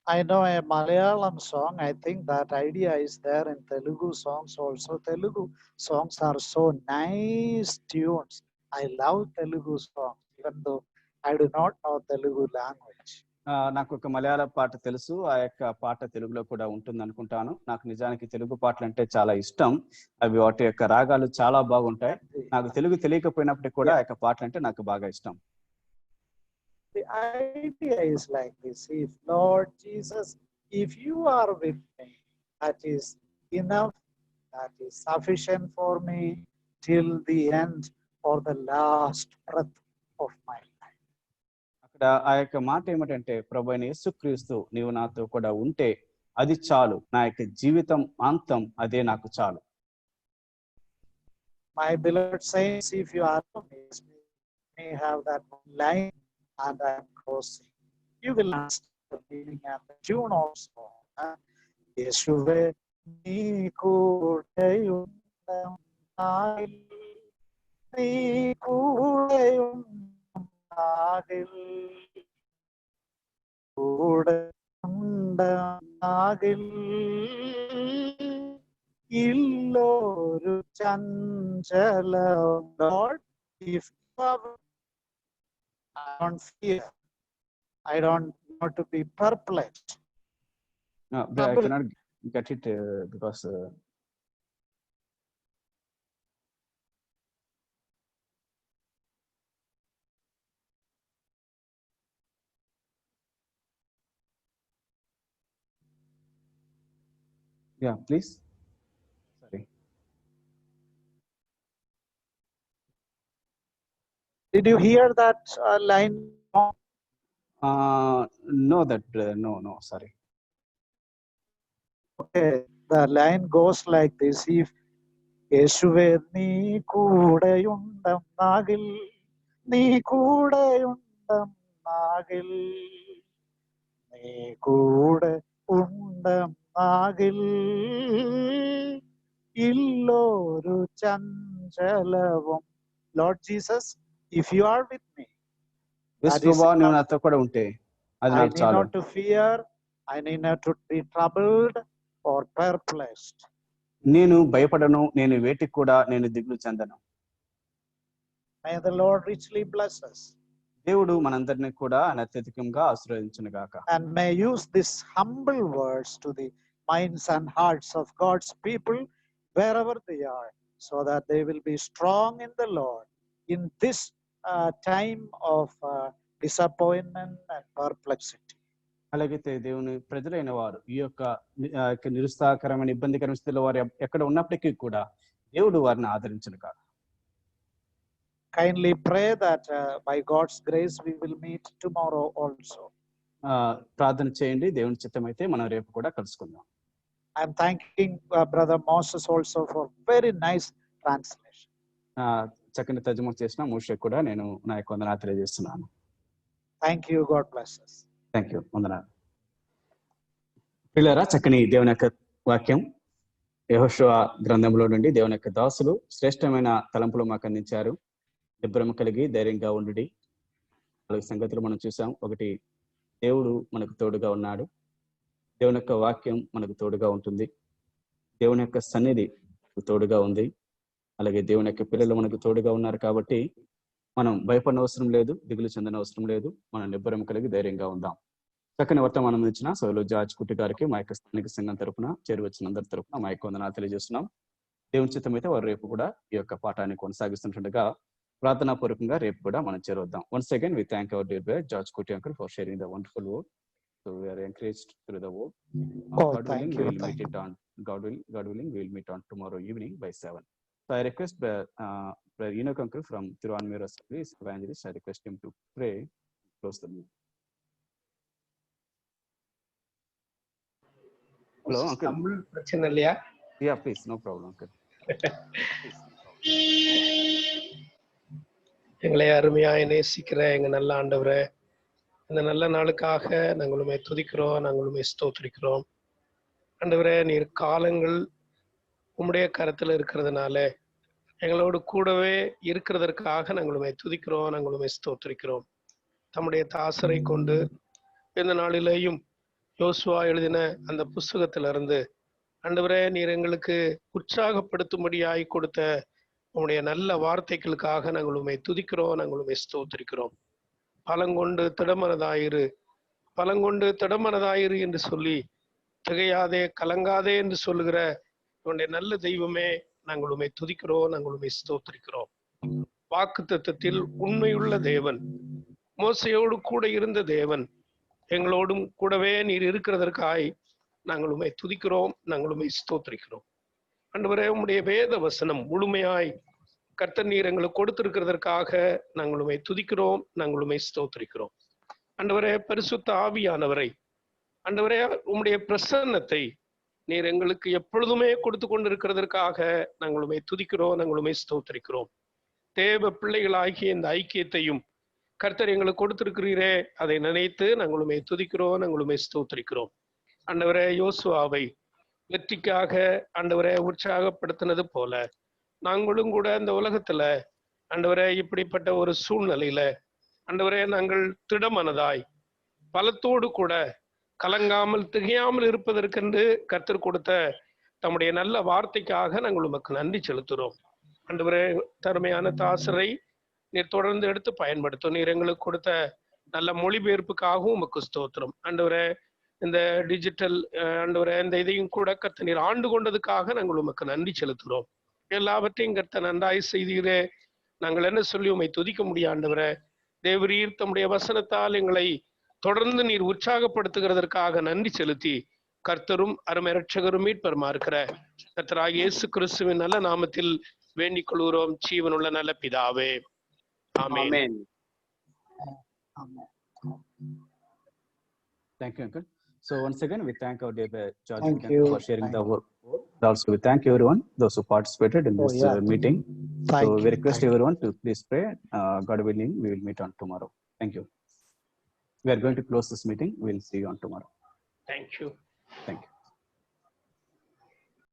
I know a Malayalam song. I think that idea is there in Telugu songs also. Telugu songs are so nice tunes. I love Telugu songs, even though I do not know Telugu language. నాకు ఒక మలయాళ పాట తెలుసు, ఆ యొక్క పాట తెలుగులో కూడా ఉంటుంది అనుకుంటాను. నాకు నిజానికి తెలుగు పాటలు అంటే చాలా ఇష్టం. అవి వాటి యొక్క రాగాలు చాలా బాగుంటాయి. నాకు తెలుగు తెలియకపోయినప్పటికీ కూడా ఆ యొక్క పాటలు అంటే నాకు బాగా ఇష్టం. The idea is like this: if Lord Jesus, if you are with me, that is enough, that is sufficient for me till the end or the last breath of my life. అక్కడ ఆ యొక్క మాట ఏమిటంటే, ప్రభువైన యేసుక్రీస్తు నీవు నాతో కూడా ఉంటే అది చాలు, నా యొక్క జీవితం అంతం అదే నాకు చాలు. My beloved saints, if you are may have that line and I am closing. You will understand the meaning and the tune also. Yeshuve నీకు ఇల్లోరు చంచల. Lord, if you are, I don't fear. I don't want to be perplexed. No, I cannot get it because Yeah, please. Sorry. Did you hear that line? No, that brother. No, sorry. Okay, the line goes like this. If യേശുവേ നീ കൂടെയുണ്ടെന്നാകിൽ, നീ കൂടെയുണ്ടെന്നാകിൽ, നീ കൂടെ ഉണ്ടെന്നാകിൽ, ഇല്ലൊരു ചഞ്ചലവും. Lord Jesus, if you are with me, Yes, that is Prabhu, నువ్వు enough. నాతో కూడా ఉంటే అది I నాకు need చాలు. not to fear, I need not to be troubled or perplexed. నేను భయపడను, నేను వేటికి కూడా నేను దిగులు చెందను. May the Lord richly bless us. దేవుడు మనందరినీ కూడా అత్యధికంగా ఆశీర్వదించును గాక. And may use these humble words to the minds and hearts of God's people wherever they are, so that they will be strong in the Lord in this time of disappointment and perplexity. అలాగైతే దేవుని ప్రజలైన వారు ఈ యొక్క నిరుత్సాహకరమైన ఇబ్బందికరమైన స్థితిలో వారు ఎక్కడ ఉన్నప్పటికీ కూడా దేవుడు వారిని ఆదరించును గాక. Kindly pray that by God's grace we will meet tomorrow also. ప్రార్థన చేయండి, దేవుని చిత్తమైతే మనం రేపు కూడా కలుసుకుందాం. I am thanking Brother Moses also for very nice translation. చక్కని తర్జుమా చేసిన మోషే కూడా నేను నా యొక్క వందనాలు తెలియజేస్తున్నాను. Thank you. God bless us. Thank you. వందనాలు. పిల్లరా, చక్కని దేవుని యొక్క వాక్యం యెహోషువ గ్రంథంలో నుండి దేవుని యొక్క దాసులు శ్రేష్టమైన తలంపులు మాకు అందించారు. నిబ్బరము కలిగి ధైర్యంగా ఉండి 4 సంగతులు మనం చూసాం. ఒకటి, దేవుడు మనకు తోడుగా ఉన్నాడు. దేవుని యొక్క వాక్యం మనకు తోడుగా ఉంటుంది. దేవుని యొక్క సన్నిధి తోడుగా ఉంది. అలాగే దేవుని యొక్క పిల్లలు మనకు తోడుగా ఉన్నారు కాబట్టి మనం భయపడిన అవసరం లేదు, దిగులు చెందిన అవసరం లేదు. మనం నిబ్బరం కలిగి ధైర్యంగా ఉందాం. చక్కని వర్తమానం ఇచ్చిన సోలు జార్జ్ కుట్టి గారికి మా యొక్క స్థానిక సంఘం తరపున చేరువచ్చిన అందరి తరపున మా యొక్క వందనాలు తెలియజేస్తున్నాం. దేవుని చిత్తం అయితే వారు రేపు కూడా ఈ యొక్క పాఠాన్ని కొనసాగిస్తుండగా ప్రార్థనా పూర్వకంగా రేపు కూడా మనం చేరువద్దాం. Once again we thank our dear brother George Kuti uncle for sharing the wonderful word. So we are encouraged through the word. God willing, we will meet it on God willing, we will meet on tomorrow evening by 7. So I request Brother Enoch uncle from Tiruvanmiyur Assembly, evangelist, I request him to pray, close the meeting. Hello uncle. Tamil பிரச்சனை இல்லையா? Yeah, please, no problem uncle. எங்களை அருமையாய் நேசிக்கிற எங்க நல்ல ஆண்டவரே, இந்த நல்ல நாளுக்காக நாங்களுமே துதிக்கிறோம், நாங்களுமே ஸ்தோத்திரிக்கிறோம். ஆண்டவரே, நீர் காலங்கள் உம்முடைய கரத்துல இருக்கிறதுனால எங்களோடு கூடவே இருக்கிறதற்காக நாங்களுமே துதிக்கிறோம், நாங்களுமே ஸ்தோத்திரிக்கிறோம். தம்முடைய தாசரை கொண்டு இந்த நாளிலேயும் யோசுவா எழுதின அந்த புஸ்தகத்திலிருந்து ஆண்டவரே, நீர் எங்களுக்கு உற்சாகப்படுத்தும்படியாய் கொடுத்த உங்களுடைய நல்ல வார்த்தைகளுக்காக நாங்கள் உண்மை துதிக்கிறோம், நாங்கள் உண்மை ஸ்தோத்திரிக்கிறோம். பலங்கொண்டு திடமனதாயிரு என்று சொல்லி திகையாதே கலங்காதே என்று சொல்லுகிற உன்னுடைய நல்ல தெய்வமே, நாங்கள் உண்மை துதிக்கிறோம், நாங்கள் உண்மை ஸ்தோத்திரிக்கிறோம். வாக்குத்தத்தத்தில் உண்மையுள்ள தேவன், மோசையோடு கூட இருந்த தேவன், எங்களோடும் கூடவே நீர் இருக்கிறதற்காய் நாங்கள் உண்மை துதிக்கிறோம், நாங்கள் உண்மை ஸ்தோத்திரிக்கிறோம். ஆண்டவரே, உம்முடைய வேத வசனம் முழுமையாய் கர்த்தர் நீர் எங்களுக்கு கொடுத்திருக்கிறதற்காக நாங்கள் உம்மை துதிக்கிறோம், நாங்கள் உம்மை ஸ்தோத்திரிக்கிறோம். ஆண்டவரே, பரிசுத்த ஆவியானவரை, ஆண்டவரே, உம்முடைய பிரசன்னத்தை நீர் எங்களுக்கு எப்பொழுதுமே கொடுத்து கொண்டிருக்கிறதற்காக நாங்கள் உம்மை துதிக்கிறோம், நாங்கள் உம்மை ஸ்தோத்திரிக்கிறோம். தேவ பிள்ளைகளாகிய இந்த ஐக்கியத்தையும் கர்த்தர் எங்களுக்கு கொடுத்திருக்கிறீரே, அதை நினைத்து நாங்கள் உம்மை துதிக்கிறோம், நாங்கள் உம்மை ஸ்தோத்திரிக்கிறோம். ஆண்டவரே, யோசுவாவை வெற்றிக்காக ஆண்டவரை உற்சாகப்படுத்தினது போல நாங்களும் கூட இந்த உலகத்துல ஆண்டவரே இப்படிப்பட்ட ஒரு சூழ்நிலையில ஆண்டவரே நாங்கள் திடமனதாய் பலத்தோடு கூட கலங்காமல் திகையாமல் இருப்பதற்கென்று கர்த்தர் கொடுத்த தம்முடைய நல்ல வார்த்தைக்காக நாங்கள் உமக்கு நன்றி செலுத்துகிறோம். ஆண்டவரே, தருமையான தாசரை நீர் தொடர்ந்து எடுத்து பயன்படுத்தும். நீர் எங்களுக்கு கொடுத்த நல்ல மொழிபெயர்ப்புக்காகவும் உமக்கு ஸ்தோத்திரம். ஆண்டவரே, இந்த டிஜிட்டல் ஆண்டவரே இந்த இதையும் கூட கர்த்தர் நீர் ஆண்டு கொண்டதுக்காக நாங்கள் உமக்கு நன்றி செலுத்துகிறோம். எல்லாவற்றையும் கர்த்தர் நன்றாய் செய்தீரே, நாங்கள் என்ன சொல்லி உம்மை துதிக்க முடியும். ஆண்டவரே, தேவரீர் தம்முடைய வசனத்தால் எங்களை தொடர்ந்து நீர் உற்சாகப்படுத்துகிறதற்காக நன்றி செலுத்தி கர்த்தரும் அருமை இரட்சகரும் மீட்பருமா இருக்கிற கர்த்தராகிய இயேசு கிறிஸ்துவின் நல்ல நாமத்தில் வேண்டிக் கொள்கிறோம் ஜீவனுள்ள நல்ல பிதாவே. ஆமென். Thank you, Uncle. So once again, we thank our dear George Thank Uncle you. for sharing the word. Also, we thank everyone, those who participated in this meeting. Thank So you. we request Thank you. everyone to please pray. God willing, we will meet on tomorrow. Thank you. We are going to close this meeting. We'll see you on tomorrow. Thank you. Thank you.